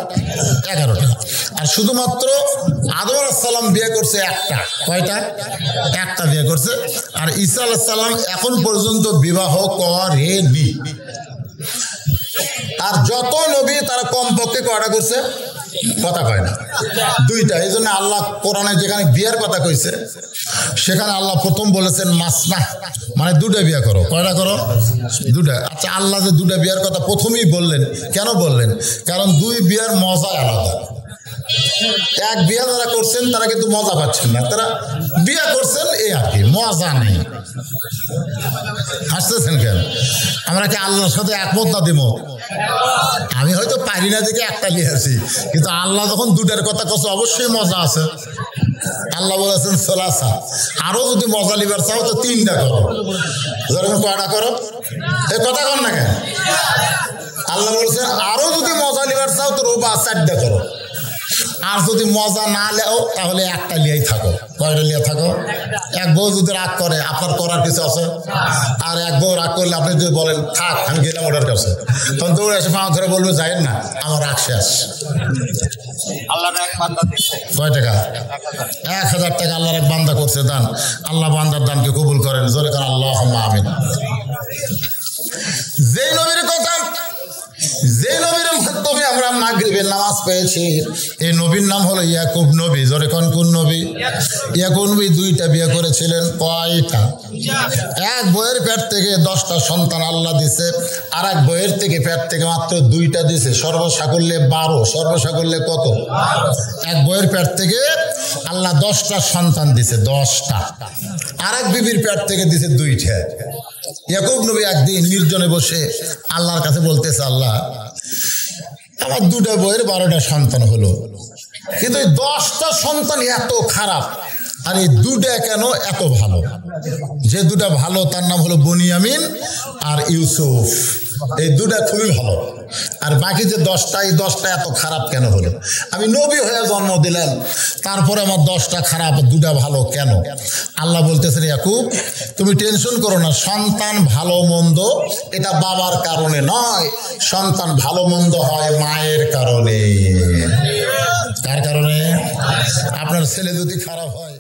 11টা। আর শুধুমাত্র আদম আলাইহিস সালাম বিয়ে করছে একটা। কয়টা? একটা বিয়ে করছে। আর ঈসা আলাইহিস সালাম এখন পর্যন্ত বিবাহ করেনি। আর যত নবী তারা কমপক্ষে কয়টা করছে? কথা কয় না, দুইটা। এই জন্য আল্লাহ কোরআনে যেখানে বিয়ের কথা কইছে সেখানে আল্লাহ প্রথম বলেছেন মাসনা, মানে দুটা বিয়ে করো। কয়টা করো? দুটা। আচ্ছা, আল্লাহ যে দুটা বিয়ের কথা প্রথমেই বললেন, কেন বললেন? কারণ দুই বিয়ের মজা আলাদা। এক বিয়ে যারা করছেন তারা কিন্তু মজা পাচ্ছেন না, তারা বিয়ে করছেন এই আর কি, মজা নেই। হাসতেছেন কেন? আমরা কি আল্লাহর সাথে একমত না দিব? আমি হয়তো পারি না দেখে একটা নিয়ে আসি, কিন্তু আল্লাহ যখন দুটার কথা কছে অবশ্যই মজা আছে। আল্লাহ বলেছেন সোলাসা, আরো যদি মজা লিবার চাও তো 3টা করো। যেরকম কয়টা করো? এই কথা কর না কেন? আল্লাহ বলেছেন আরো যদি মজা লিবার চাও তো রোবা 4টা করো। আর যদি মজা না লেও তাহলে একটা লিয়েই থাকো। কয়টা লিয়ে থাকো? এক বউ যদি রাগ করে আপনার করার কিছু আছে? আর এক বউ রাগ করলে আপনি যদি বলেন থাক আমি গেলাম ওটার কাছে, তখন দৌড়ে এসে পা ধরে বলবে যাইন না, আমার রাগ শেষ। কয় টাকা? 1000 টাকা আল্লাহর এক বান্দা করছে দান। আল্লাহ বান্দার দানকে কবুল করেন। জোরে কারণ আল্লাহুম্মা আমিন। যেই নবীর কথা, যে নবীর মাধ্যমে আমরা মাগরিবের নামাজ পেয়েছি, এই নবীর নাম হলো ইয়াকুব নবী। জোরে কোন নবী? ইয়াকুব নবী 2টা বিয়ে করেছিলেন। কয়টা? এক বইয়ের পেট থেকে 10টা সন্তান আল্লাহ দিছে, আর এক বইয়ের থেকে পেট থেকে মাত্র 2টা দিছে। সর্বসাকুল্যে 12। সর্বসাকুল্যে কত? এক বইয়ের পেট থেকে আল্লাহ 10টা সন্তান দিছে, 10টা। আর এক বিবির পেট থেকে দিছে 2টা। ইয়াকুব নবী একদিন নির্জনে বসে আল্লাহর কাছে বলতেছে, আল্লাহ আমার 2টা বইয়ের 12টা সন্তান হলো, কিন্তু এই 10টা সন্তান এত খারাপ, আর এই 2টা কেন এত ভালো? যে 2টা ভালো তার নাম হলো বনিয়ামিন আর ইউসুফ। এই 2টা খুবই ভালো, আর বাকি যে 10টা, এই 10টা এত খারাপ কেন হলো? আমি নবী হয়ে জন্ম দিলাম, তারপরে আমার 10টা খারাপ, 2টা ভালো কেন? আল্লাহ বলতেছেন, ইয়াকুব তুমি টেনশন করো না, সন্তান ভালো মন্দ এটা বাবার কারণে নয়, সন্তান ভালো মন্দ হয় মায়ের কারণে। কার কারণে? আপনার ছেলে যদি খারাপ হয়